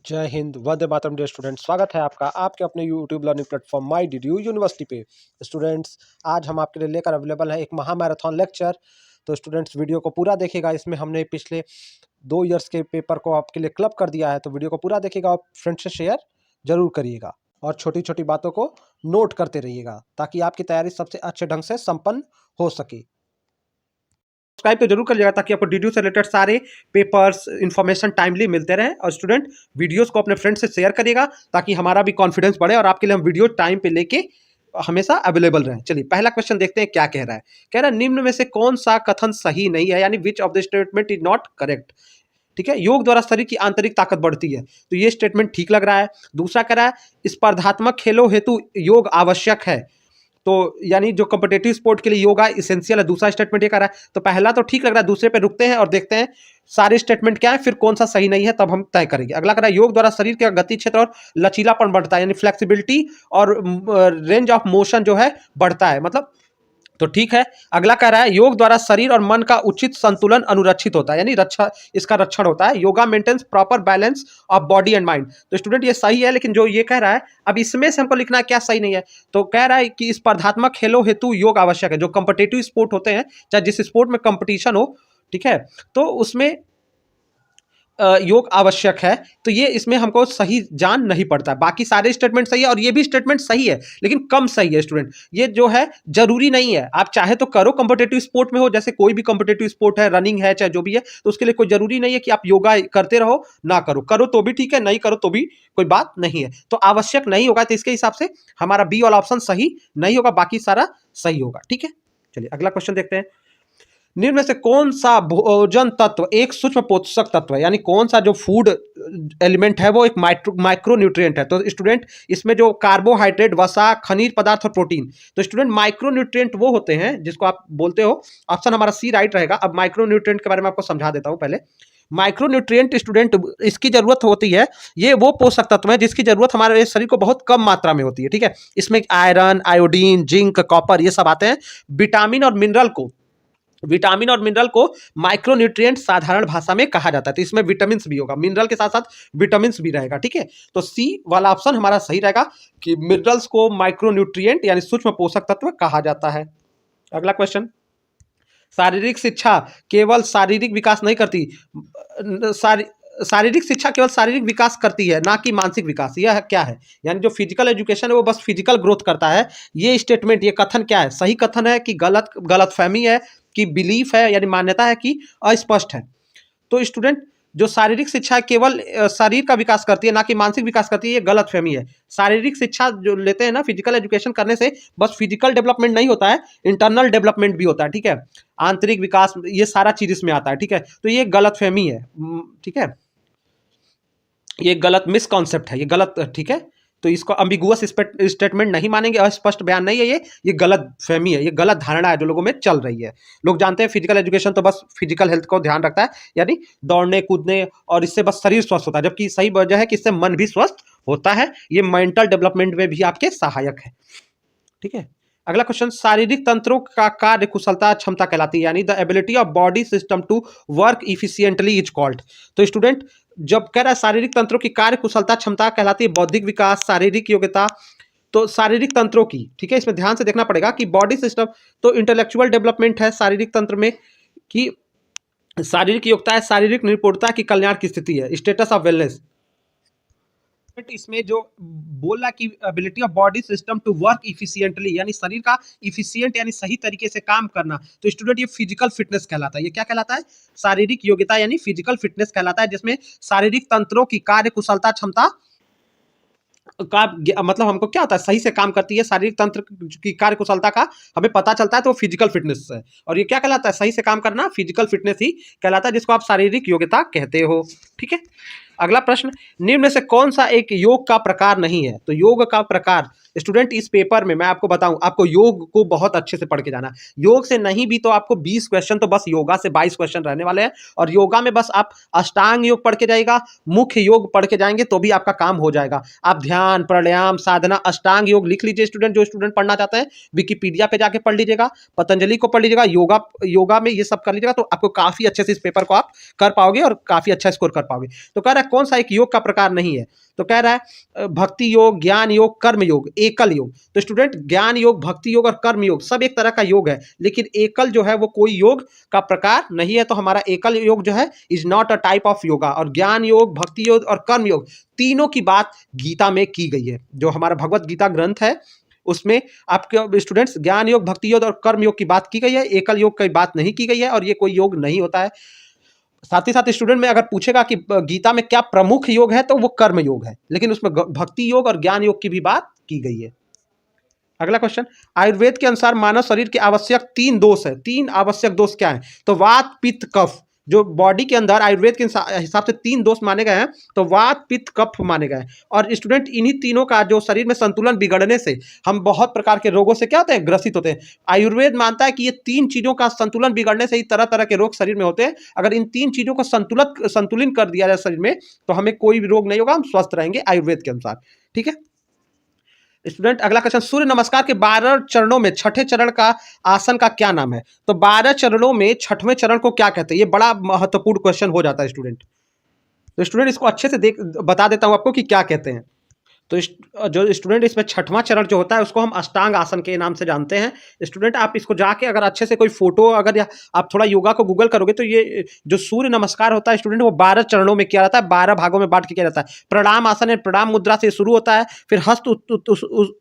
जय Hind, Vande Mataram. Dear student, स्वागत है आपका आपके अपने यूट्यूब लर्निंग प्लेटफॉर्म माई डीडीयू यूनिवर्सिटी पे। स्टूडेंट्स, आज हम आपके लिए लेकर अवेलेबल है एक महामैराथन लेक्चर। तो स्टूडेंट्स, वीडियो को पूरा देखिएगा। इसमें हमने पिछले 2 ईयर्स के पेपर को आपके लिए क्लब कर दिया है, तो वीडियो को पूरा देखिएगा और फ्रेंड्स से शेयर जरूर करिएगा और छोटी छोटी बातों को नोट करते रहिएगा ताकि आपकी तैयारी सबसे अच्छे ढंग से संपन्न हो सके। सब्सक्राइब तो जरूर करिएगा ताकि आपको डीडीयू से रिलेटेड सारे पेपर्स इन्फॉर्मेशन टाइमली मिलते रहें। और स्टूडेंट, वीडियोस को अपने फ्रेंड से शेयर करिएगा ताकि हमारा भी कॉन्फिडेंस बढ़े और आपके लिए हम वीडियो टाइम पे लेके हमेशा अवेलेबल रहें। चलिए, पहला क्वेश्चन देखते हैं क्या कह रहा है। कह रहा है, निम्न में से कौन सा कथन सही नहीं है, यानी which of the statement is not correct. ठीक है, योग द्वारा शरीर की आंतरिक ताकत बढ़ती है, तो ये स्टेटमेंट ठीक लग रहा है। दूसरा कह रहा है, स्पर्धात्मक खेलों हेतु योग आवश्यक है, तो यानी जो कॉम्पिटिटिव स्पोर्ट के लिए योगा इसेंशियल है। दूसरा स्टेटमेंट ये कर रहा है, तो पहला तो ठीक लग रहा है, दूसरे पे रुकते हैं और देखते हैं सारे स्टेटमेंट क्या है, फिर कौन सा सही नहीं है तब हम तय करेंगे। अगला कर रहा है, योग द्वारा शरीर के गति क्षेत्र और लचीलापन बढ़ता है, यानी फ्लेक्सिबिलिटी और रेंज ऑफ मोशन जो है बढ़ता है, मतलब तो ठीक है। अगला कह रहा है, योग द्वारा शरीर और मन का उचित संतुलन अनुरक्षित होता है, यानी रक्षा इसका रक्षण होता है। Yoga maintains proper balance of body and mind, तो स्टूडेंट ये सही है। लेकिन जो ये कह रहा है, अब इसमें से हमको लिखना है क्या सही नहीं है। तो कह रहा है कि स्पर्धात्मक खेलों हेतु योग आवश्यक है। जो कॉम्पिटिटिव स्पोर्ट होते हैं, चाहे जिस स्पोर्ट में कंपटीशन हो, ठीक है, तो उसमें योग आवश्यक है, तो ये इसमें हमको सही जान नहीं पड़ता है। बाकी सारे स्टेटमेंट सही है और ये भी स्टेटमेंट सही है, लेकिन कम सही है। स्टूडेंट, ये जो है जरूरी नहीं है, आप चाहे तो करो, कॉम्पिटिटिव स्पोर्ट में हो, जैसे कोई भी कॉम्पिटिटिव स्पोर्ट है, रनिंग है, चाहे जो भी है, तो उसके लिए कोई जरूरी नहीं है कि आप योगा करते रहो, ना करो। करो तो भी ठीक है, नहीं करो तो भी कोई बात नहीं है। तो आवश्यक नहीं होगा, तो इसके हिसाब से हमारा बी वाला ऑप्शन सही नहीं होगा, बाकी सारा सही होगा। ठीक है, चलिए अगला क्वेश्चन देखते हैं। निम्न में से कौन सा भोजन तत्व एक सूक्ष्म पोषक तत्व है, यानी कौन सा जो फूड एलिमेंट है वो एक माइक्रो न्यूट्रिएंट है। तो स्टूडेंट, इसमें जो कार्बोहाइड्रेट, वसा, खनिज पदार्थ और प्रोटीन, तो स्टूडेंट माइक्रो न्यूट्रिएंट वो होते हैं जिसको आप बोलते हो, ऑप्शन हमारा सी राइट रहेगा। अब माइक्रो न्यूट्रिएंट के बारे में आपको समझा देता हूं। पहले माइक्रो न्यूट्रिएंट स्टूडेंट इसकी जरूरत होती है, ये वो पोषक तत्व है जिसकी जरूरत हमारे शरीर को बहुत कम मात्रा में होती है। ठीक है, इसमें आयरन, आयोडीन, जिंक, कॉपर ये सब आते हैं। विटामिन और मिनरल को माइक्रो न्यूट्रिएंट साधारण भाषा में कहा जाता है। तो इसमें विटामिन भी होगा, मिनरल के साथ साथ विटामिन भी रहेगा। ठीक है, तो सी वाला ऑप्शन हमारा सही रहेगा कि मिनरल्स को माइक्रो न्यूट्रिएंट यानी सूक्ष्म पोषक तत्व कहा जाता है। अगला क्वेश्चन, शारीरिक शिक्षा केवल शारीरिक विकास नहीं करती, शारीरिक शिक्षा केवल शारीरिक विकास करती है, ना कि मानसिक विकास। यह क्या है, यानी जो फिजिकल एजुकेशन है वो बस फिजिकल ग्रोथ करता है। ये स्टेटमेंट, ये कथन क्या है, सही कथन है कि गलतफहमी है, कि बिलीफ है यानी मान्यता है, कि अस्पष्ट है। तो स्टूडेंट, जो शारीरिक शिक्षा केवल शरीर का विकास करती है, ना कि मानसिक विकास करती है, ये गलतफहमी है। शारीरिक शिक्षा जो लेते हैं ना, फिजिकल एजुकेशन करने से बस फिजिकल डेवलपमेंट नहीं होता है, इंटरनल डेवलपमेंट भी होता है। ठीक है, आंतरिक विकास, ये सारा चीज इसमें आता है। ठीक है, तो ये गलतफहमी है। ठीक है, ये गलत मिसकॉन्सेप्ट है, ये गलत। ठीक है, तो इसको अम्बिगुअस स्टेटमेंट नहीं मानेंगे, अस्पष्ट बयान नहीं है, ये गलत फहमी है, ये गलत धारणा है जो लोगों में चल रही है। लोग जानते हैं फिजिकल एजुकेशन तो बस फिजिकल हेल्थ को ध्यान रखता है, यानी दौड़ने कूदने और इससे बस शरीर स्वस्थ होता है, जबकि सही वजह है कि इससे मन भी स्वस्थ होता है। ये मेंटल डेवलपमेंट में भी आपके सहायक है। ठीक है, अगला क्वेश्चन, शारीरिक तंत्रों का कार्य कुशलता क्षमता कहलाती है, यानी the ability of body system to work efficiently is called. तो स्टूडेंट, जब कह रहा है शारीरिक तंत्रों की कार्य कुशलता क्षमता कहलाती है बौद्धिक विकास, शारीरिक योग्यता, तो शारीरिक तंत्रों की, ठीक है, इसमें ध्यान से देखना पड़ेगा कि बॉडी सिस्टम तो इंटेलेक्चुअल डेवलपमेंट है शारीरिक तंत्र में, कि शारीरिक योग्यता है शारीरिक निपुणता की कल्याण की स्थिति है, स्टेटस ऑफ वेलनेस। इसमें जो बोला कि ability of body system to work efficiently, यानी शरीर का इफिशियंट यानी सही तरीके से काम करना, तो स्टूडेंट ये फिजिकल फिटनेस कहलाता है। ये क्या कहलाता है, शारीरिक योग्यता यानी फिजिकल फिटनेस कहलाता है, जिसमें शारीरिक तंत्रों की कार्य कुशलता क्षमता का मतलब हमको क्या होता है, सही से काम करती है शारीरिक तंत्र की कार्य कुशलता का हमें पता चलता है, तो फिजिकल फिटनेस है। और ये क्या कहलाता है, सही से काम करना फिजिकल फिटनेस ही कहलाता है, जिसको आप शारीरिक योग्यता कहते हो। ठीक है, अगला प्रश्न, निम्न में से कौन सा एक योग का प्रकार नहीं है? तो योग का प्रकार स्टूडेंट इस पेपर में मैं आपको बताऊं, आपको योग को बहुत अच्छे से पढ़ के जाना। योग से नहीं भी तो आपको 20 क्वेश्चन तो बस योगा से 22 क्वेश्चन रहने वाले हैं, और योगा में बस आप अष्टांग योग पढ़ के जाएगा, मुख्य योग पढ़ के जाएंगे तो भी आपका काम हो जाएगा। आप ध्यान, प्राणायाम, साधना, अष्टांग योग लिख लीजिए स्टूडेंट, जो स्टूडेंट पढ़ना चाहते हैं विकिपीडिया पे जाके पढ़ लीजिएगा, पतंजलि को पढ़ लीजिएगा, योगा योगा में ये सब कर लीजिएगा, तो आपको काफी अच्छे से इस पेपर को आप कर पाओगे और काफी अच्छा स्कोर कर पाओगे। तो कह रहा है कौन सा एक योग का प्रकार नहीं है? तो कह रहा है भक्ति योग, ज्ञान योग, कर्म योग, एकल योग। तो स्टूडेंट ज्ञान योग, भक्ति योग और कर्म योग सब एक तरह का योग है, लेकिन एकल जो है वो कोई योग का प्रकार नहीं है। तो हमारा एकल योग जो है is not a type of yoga. और ज्ञान योग, भक्ति योग और कर्म योग तीनों की बात गीता में की गई है। जो हमारा भगवत गीता ग्रंथ है उसमें आपके स्टूडेंट्स ज्ञान योग, भक्ति योग और कर्म योग की बात की गई है, एकल योग की बात नहीं की गई है, और ये कोई योग नहीं होता है। साथ ही साथ स्टूडेंट में अगर पूछेगा कि गीता में क्या प्रमुख योग है तो वो कर्म योग है, लेकिन उसमें भक्ति योग और ज्ञान योग की भी बात की गई है। अगला क्वेश्चन, आयुर्वेद के अनुसार मानव शरीर के आवश्यक 3 दोष है। 3 आवश्यक दोष क्या है? तो वात, पित्त, कफ। जो बॉडी के अंदर आयुर्वेद के हिसाब से 3 दोष माने गए हैं, तो वात, पित्त, कफ माने गए हैं। और स्टूडेंट इन्हीं तीनों का जो शरीर में संतुलन बिगड़ने से हम बहुत प्रकार के रोगों से क्या होते हैं, ग्रसित होते हैं। आयुर्वेद मानता है कि ये 3 चीजों का संतुलन बिगड़ने से ही तरह तरह के रोग शरीर में होते हैं। अगर इन 3 चीजों को संतुलित कर दिया जाए शरीर में, तो हमें कोई भी रोग नहीं होगा, हम स्वस्थ रहेंगे आयुर्वेद के अनुसार। ठीक है स्टूडेंट, अगला क्वेश्चन, सूर्य नमस्कार के 12 चरणों में छठे चरण का आसन का क्या नाम है? तो 12 चरणों में छठवें चरण को क्या कहते हैं? ये बड़ा महत्वपूर्ण क्वेश्चन हो जाता है स्टूडेंट। तो स्टूडेंट इसको अच्छे से बता देता हूं आपको कि क्या कहते हैं। तो जो स्टूडेंट इसमें छठवां चरण जो होता है उसको हम अष्टांग आसन के नाम से जानते हैं। स्टूडेंट आप इसको जाके अगर अच्छे से कोई फोटो, अगर आप थोड़ा योगा को गूगल करोगे तो ये जो सूर्य नमस्कार होता है स्टूडेंट वो 12 चरणों में किया जाता है, 12 भागों में बांट के किया जाता है। प्रणाम आसन है, प्रणाम मुद्रा से शुरू होता है, फिर हस्त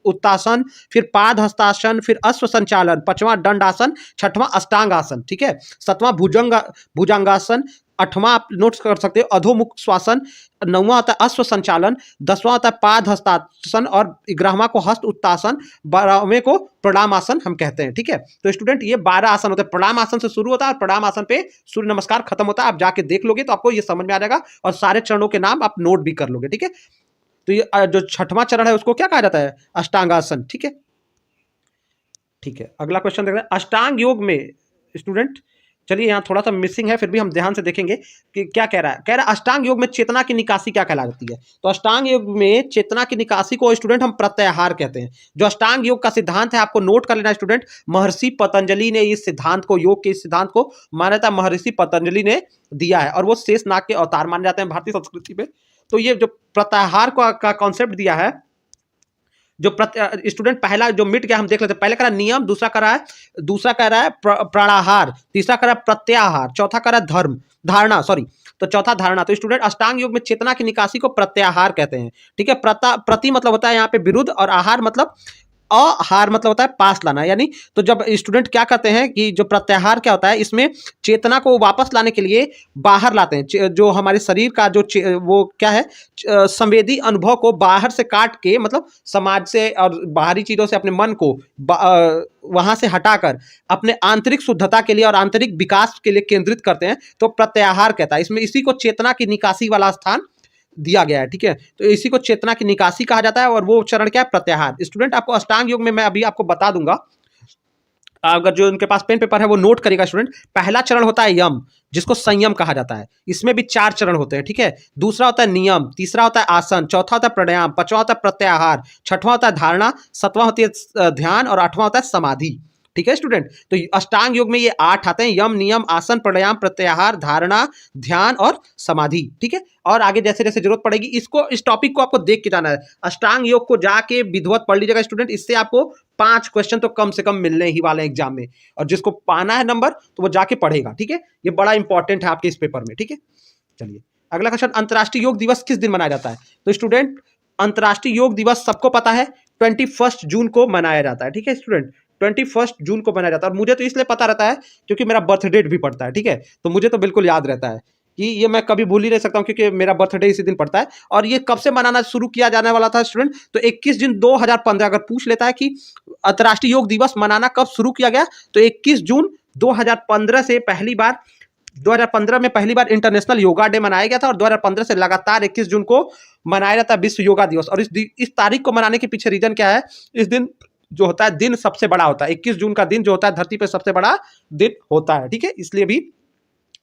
उत्तासन, फिर पाद हस्तासन, फिर अश्व संचालन, 5वां दंड आसन, 6वां अष्टांग आसन, ठीक है, 7वां भुजंगासन, 8वां आप नोट्स कर सकते हो अधोमुख श्वासन, 9वां होता है अश्व संचालन, 10वां होता है पाद हस्तासन और 11वां को हस्त उत्तासन, 12वें को प्रणाम आसन हम कहते हैं। ठीक है, तो स्टूडेंट ये 12 आसन होते हैं। प्रणाम आसन से शुरू होता है और प्रणाम आसन पे सूर्य नमस्कार खत्म होता है। आप जाके देख लोगे तो आपको ये समझ में आ जाएगा और सारे चरणों के नाम आप नोट भी कर लोगे। ठीक है, तो ये जो 6वां चरण है उसको क्या कहा जाता है? अष्टांगासन। ठीक है, ठीक है, अगला क्वेश्चन देख रहे हैं, अष्टांग योग में स्टूडेंट, चलिए यहाँ थोड़ा सा मिसिंग है, फिर भी हम ध्यान से देखेंगे कि क्या कह रहा है। कह रहा है अष्टांग योग में चेतना की निकासी क्या कहलाती है? तो अष्टांग योग में चेतना की निकासी को स्टूडेंट हम प्रत्याहार कहते हैं। जो अष्टांग योग का सिद्धांत है आपको नोट कर लेना स्टूडेंट, महर्षि पतंजलि ने इस सिद्धांत को, योग के इस सिद्धांत को मान्यता महर्षि पतंजलि ने दिया है, और वो शेषनाग के अवतार माने जाते हैं भारतीय संस्कृति में। तो ये जो प्रत्याहार का कॉन्सेप्ट दिया है, जो स्टूडेंट पहला जो मिट गया हम देख लेते हैं। पहले कह रहा है नियम, दूसरा कह रहा है प्राणाहार, तीसरा कह रहा है प्रत्याहार, चौथा कह रहा है धर्म धारणा, सॉरी, तो चौथा धारणा। तो स्टूडेंट अष्टांग योग में चेतना की निकासी को प्रत्याहार कहते हैं। ठीक है, प्रति मतलब होता है यहाँ पे विरुद्ध, और आहार मतलब अहार मतलब होता है पास लाना। यानी तो जब स्टूडेंट क्या करते हैं कि जो प्रत्याहार क्या होता है, इसमें चेतना को वापस लाने के लिए बाहर लाते हैं। जो हमारे शरीर का जो वो क्या है, संवेदी अनुभव को बाहर से काट के, मतलब समाज से और बाहरी चीज़ों से अपने मन को वहाँ से हटाकर अपने आंतरिक शुद्धता के लिए और आंतरिक विकास के लिए केंद्रित करते हैं, तो प्रत्याहार कहता है। इसमें इसी को चेतना की निकासी वाला स्थान दिया गया है। ठीक है, तो इसी को चेतना की निकासी कहा जाता है, और वो चरण क्या है? प्रत्याहार। स्टूडेंट आपको अष्टांग योग में मैं अभी आपको बता दूंगा, अगर जो उनके पास पेन पेपर है वो नोट करेगा स्टूडेंट। पहला चरण होता है यम, जिसको संयम कहा जाता है। इसमें भी 4 चरण होते हैं। ठीक है, दूसरा होता है नियम, तीसरा होता है आसन, चौथा होता है प्राणायाम, 5वां होता है प्रत्याहार, 6वां होता है धारणा, 7वां होती है ध्यान, और 8वां होता है समाधि। ठीक है स्टूडेंट, तो अष्टांग योग में ये 8 आते हैं, यम, नियम, आसन, प्राणायाम, प्रत्याहार, धारणा, ध्यान और समाधि। ठीक है, और आगे जैसे जैसे जरूरत पड़ेगी इस टॉपिक को आपको देख के जाना है। अष्टांग योग को जाके विधिवत पढ़ लीजिएगा स्टूडेंट, इससे आपको 5 क्वेश्चन तो कम से कम मिलने ही वाले एग्जाम में, और जिसको पाना है नंबर तो वो जाके पढ़ेगा। ठीक है, ये बड़ा इंपॉर्टेंट है आपके इस पेपर में। ठीक है, चलिए अगला क्वेश्चन, अंतर्राष्ट्रीय योग दिवस किस दिन मनाया जाता है? तो स्टूडेंट अंतर्राष्ट्रीय योग दिवस सबको पता है 21 जून को मनाया जाता है। ठीक है स्टूडेंट, 21 जून को मनाया जाता है, और मुझे तो इसलिए पता रहता है क्योंकि मेरा बर्थ डेट भी पड़ता है। ठीक है, तो मुझे तो बिल्कुल याद रहता है कि ये मैं कभी भूल ही नहीं सकता हूँ, क्योंकि मेरा बर्थडे इसी दिन पड़ता है। और ये कब से मनाना शुरू किया जाने वाला था स्टूडेंट? तो 21 जून 2015। अगर पूछ लेता है कि अंतर्राष्ट्रीय योग दिवस मनाना कब शुरू किया गया, तो 21 जून 2015 से पहली बार 2015 में पहली बार इंटरनेशनल योगा डे मनाया गया था और 2015 से लगातार 21 जून को मनाया जाता है विश्व योगा दिवस। और इस तारीख को मनाने के पीछे रीजन क्या है? इस दिन जो होता है दिन सबसे बड़ा होता है, 21 जून का दिन जो होता है धरती पे सबसे बड़ा दिन होता है, ठीक है, इसलिए भी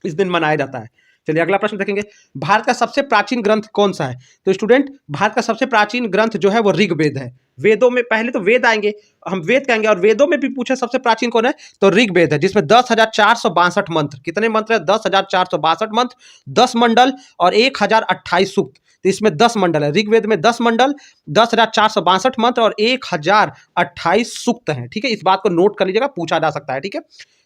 इस दिन मनाया जाता है। चलिए अगला प्रश्न देखेंगे, भारत का सबसे प्राचीन ग्रंथ कौन सा है? तो स्टूडेंट भारत का सबसे प्राचीन ग्रंथ जो है वो ऋग्वेद है। वेदों में पहले तो वेद आएंगे, हम वेद कहेंगे, और वेदों में भी पूछे सबसे प्राचीन कौन है तो ऋग्वेद है, जिसमें 10,462 मंत्र, कितने मंत्र है? 10,462 मंत्र, 10 मंडल और 1,028 सूक्त। तो इसमें 10 मंडल है, ऋग्वेद में 10 मंडल, 10,462 मंत्र और 1,028 सूक्त हैं, ठीक है, इस बात को नोट कर लीजिएगा, पूछा जा सकता है, ठीक है।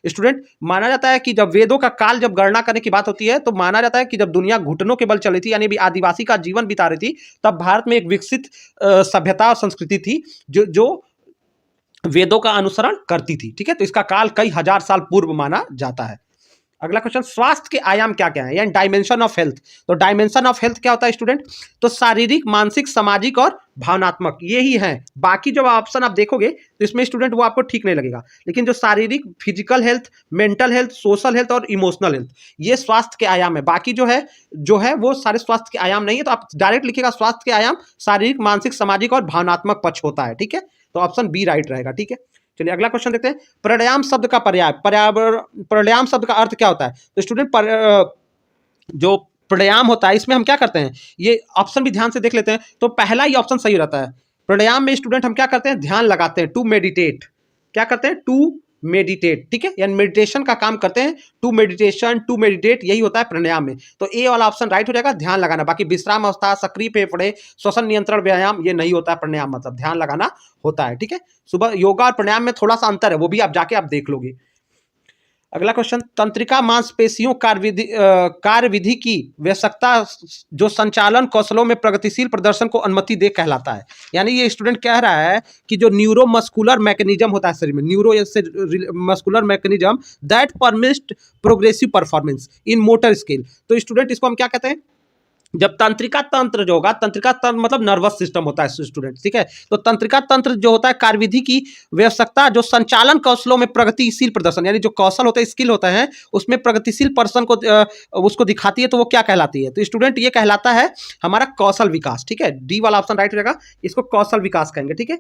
स्टूडेंट माना जाता है कि जब वेदों का काल जब गणना करने की बात होती है तो माना जाता है कि जब दुनिया घुटनों के बल चली थी, यानी भी आदिवासी का जीवन बिता रही थी, तब भारत में एक विकसित सभ्यता और संस्कृति थी जो वेदों का अनुसरण करती थी, ठीक है। तो इसका काल कई हजार साल पूर्व माना जाता है। अगला क्वेश्चन, स्वास्थ्य के आयाम क्या क्या है, यानी डायमेंशन ऑफ हेल्थ। तो डायमेंशन ऑफ हेल्थ क्या होता है स्टूडेंट? तो शारीरिक, मानसिक, सामाजिक और भावनात्मक, ये ही है। बाकी जो ऑप्शन आप देखोगे तो इसमें स्टूडेंट वो आपको ठीक नहीं लगेगा, लेकिन जो शारीरिक, physical health, mental health, social health और इमोशनल हेल्थ, ये स्वास्थ्य के आयाम है। बाकी जो है वो सारे स्वास्थ्य के आयाम नहीं है। तो आप डायरेक्ट लिखिएगा स्वास्थ्य के आयाम शारीरिक, मानसिक, सामाजिक और भावनात्मक पक्ष होता है, ठीक है। तो ऑप्शन बी राइट रहेगा, ठीक है। चलिए अगला क्वेश्चन देखते हैं, प्राणायाम शब्द का प्राणायाम शब्द का अर्थ क्या होता है? तो स्टूडेंट जो प्राणायाम होता है इसमें हम क्या करते हैं, ये ऑप्शन भी ध्यान से देख लेते हैं। तो पहला ही ऑप्शन सही रहता है। प्राणायाम में स्टूडेंट हम क्या करते हैं? ध्यान लगाते हैं, टू मेडिटेट। क्या करते हैं? टू मेडिटेट, ठीक है, यानी मेडिटेशन का काम करते हैं। टू मेडिटेट, यही होता है प्राणायाम में। तो ए वाला ऑप्शन राइट हो जाएगा, ध्यान लगाना। बाकी विश्राम अवस्था, सक्रिय फेफड़े, श्वसन नियंत्रण व्यायाम, ये नहीं होता है प्राणायाम, मतलब ध्यान लगाना होता है, ठीक है। सुबह योगा और प्राणायाम में थोड़ा सा अंतर है, वो भी आप जाके आप देख लोगे। अगला क्वेश्चन, तंत्रिका मांसपेशियों कार्यविधि की व्यवस्था जो संचालन कौशलों में प्रगतिशील प्रदर्शन को अनुमति दे कहलाता है। यानी ये स्टूडेंट कह रहा है कि जो न्यूरोमस्कुलर मैकेनिज्म होता है शरीर में, न्यूरो से muscular mechanism that permit progressive performance in motor skill. तो स्टूडेंट इसको हम क्या कहते हैं? जब तंत्रिका तंत्र जो होगा, तंत्रिका तंत्र मतलब नर्वस सिस्टम होता है स्टूडेंट, ठीक है। तो तंत्रिका तंत्र जो होता है कार्यविधि की व्यवस्था जो संचालन कौशलों में प्रगतिशील प्रदर्शन, यानी जो कौशल होता है, स्किल होता है, उसमें प्रगतिशील पर्सन को उसको दिखाती है, तो वो क्या कहलाती है? तो स्टूडेंट ये कहलाता है हमारा कौशल विकास, ठीक है। डी वाला ऑप्शन राइट हो जाएगा, इसको कौशल विकास कहेंगे, ठीक है,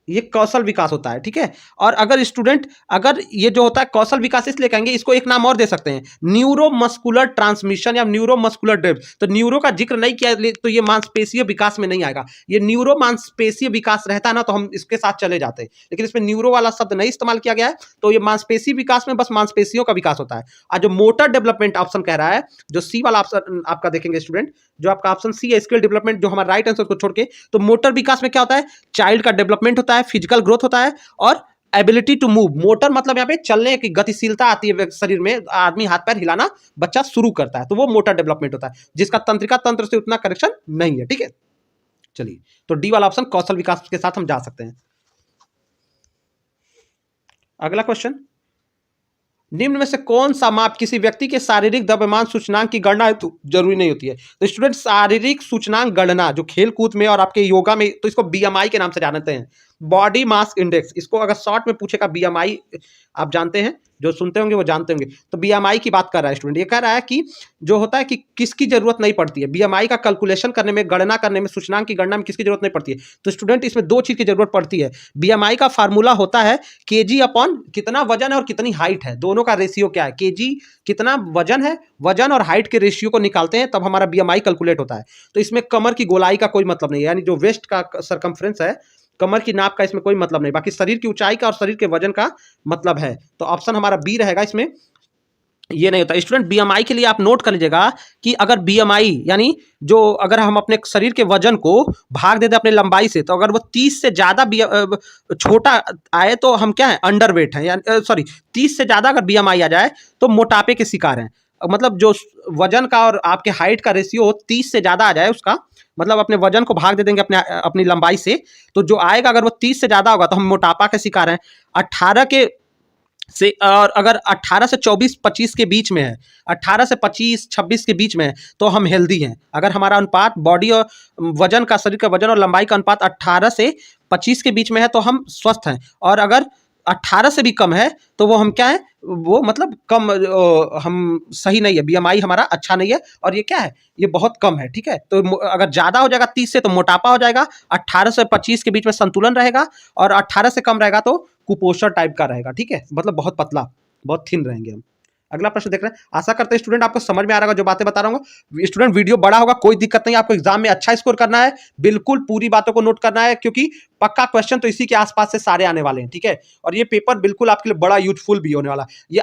ये कौशल विकास होता है, ठीक है। और अगर स्टूडेंट अगर ये जो होता है कौशल विकास इसलिए कहेंगे, इसको एक नाम और दे सकते हैं, न्यूरोमस्कुलर ट्रांसमिशन या न्यूरोमस्कुलर डेवलप। तो न्यूरो का जिक्र नहीं किया तो ये मांसपेशीय विकास में नहीं आएगा। ये न्यूरो मांसपेशीय विकास रहता ना तो हम इसके साथ चले जाते, लेकिन इसमें न्यूरो वाला शब्द नहीं इस्तेमाल किया गया है। तो ये मांसपेशी विकास में बस मांसपेशियों का विकास होता है। और जो मोटर डेवलपमेंट ऑप्शन कह रहा है, जो सी वाला ऑप्शन आपका देखेंगे स्टूडेंट, जो आपका ऑप्शन सी है स्किल डेवलपमेंट, जो हमारा राइट आंसर को छोड़ के, तो मोटर विकास में क्या होता है? चाइल्ड का डेवलपमेंट होता है, फिजिकल ग्रोथ होता है और एबिलिटी टू मूव। मोटर मतलब यहाँ पे चलने की गतिशीलता आती है शरीर में, आदमी हाथ पैर हिलाना बच्चा शुरू करता है, तो वो मोटर डेवलपमेंट होता है, जिसका तंत्रिका तंत्र से उतना कनेक्शन नहीं है, ठीक है। चलिए तो डी वाला ऑप्शन कौशल विकास के साथ हम जा सकते हैं। अगला क्वेश्चन, निम्न में से कौन सा माप किसी व्यक्ति के शारीरिक द्रव्यमान सूचकांक की गणना हेतु जरूरी नहीं होती है? तो स्टूडेंट शारीरिक सूचकांक गणना जो खेल कूद में और आपके योगा में, तो इसको बीएमआई के नाम से जानते हैं, बॉडी मास इंडेक्स। इसको अगर शॉर्ट में पूछेगा बीएमआई, आप जानते हैं, जो सुनते होंगे वो जानते होंगे। तो बीएमआई की बात कर रहा है स्टूडेंट, ये कह रहा है कि जो होता है कि किसकी जरूरत नहीं पड़ती है बीएमआई का कैलकुलेशन करने में, गणना करने में, सूचकांक की गणना में किसकी जरूरत नहीं पड़ती है? तो स्टूडेंट इसमें दो चीज की जरूरत पड़ती है। बीएमआई का फार्मूला होता है केजी अपॉन कितना वजन है और कितनी हाइट है, दोनों का रेशियो क्या है, केजी कितना वजन है, वजन और हाइट के रेशियो को निकालते हैं, तब हमारा बीएमआई कैलकुलेट होता है। तो इसमें कमर की गोलाई का कोई मतलब नहीं है, यानी जो वेस्ट का सरकमफ्रेंस है, कमर की नाप का इसमें कोई मतलब नहीं, बाकी शरीर की ऊंचाई का और शरीर के वजन का मतलब है। तो ऑप्शन हमारा बी रहेगा, इसमें ये नहीं होता। स्टूडेंट बीएमआई के लिए आप नोट कर लीजिएगा कि अगर बीएमआई यानी जो अगर हम अपने शरीर के वजन को भाग देते अपने लंबाई से, तो अगर वो 30 से ज्यादा छोटा आए तो हम क्या है, अंडरवेट है, यानी सॉरी 30 से ज्यादा अगर बीएमआई आ जाए तो मोटापे के शिकार हैं। मतलब जो वजन का और आपके हाइट का रेशियो 30 से ज्यादा आ जाए, उसका मतलब अपने वजन को भाग दे देंगे अपनी लंबाई से, तो जो आएगा अगर वो 30 से ज्यादा होगा तो हम मोटापा के शिकार हैं। 18 के से और अगर 18 से 24-25 के बीच में है, 18 से 25-26 के बीच में है, तो हम हेल्दी हैं। अगर हमारा अनुपात बॉडी और वजन का, शरीर का वजन और लंबाई का अनुपात 18 से 25 के बीच में है तो हम स्वस्थ हैं। और अगर 18 से भी कम है तो वो हम क्या है, वो मतलब कम, हम सही नहीं है, बीएमआई हमारा अच्छा नहीं है, और ये क्या है, ये बहुत कम है, ठीक है। तो अगर ज्यादा हो जाएगा 30 से तो मोटापा हो जाएगा, 18 से 25 के बीच में संतुलन रहेगा, और 18 से कम रहेगा तो कुपोषण टाइप का रहेगा, ठीक है, मतलब बहुत पतला, बहुत थिन रहेंगे हम। अगला प्रश्न देख रहे हैं। आशा करते हैं स्टूडेंट आपको समझ में आ रहा होगा जो बातें बता रहा हूँ। स्टूडेंट वीडियो बड़ा होगा, कोई दिक्कत नहीं, आपको एग्जाम में अच्छा स्कोर करना है, बिल्कुल पूरी बातों को नोट करना है, क्योंकि पक्का क्वेश्चन तो इसी के आसपास से सारे आने वाले हैं, ठीक है। और ये पेपर बिल्कुल आपके लिए बड़ा यूजफुल भी होने वाला है। ये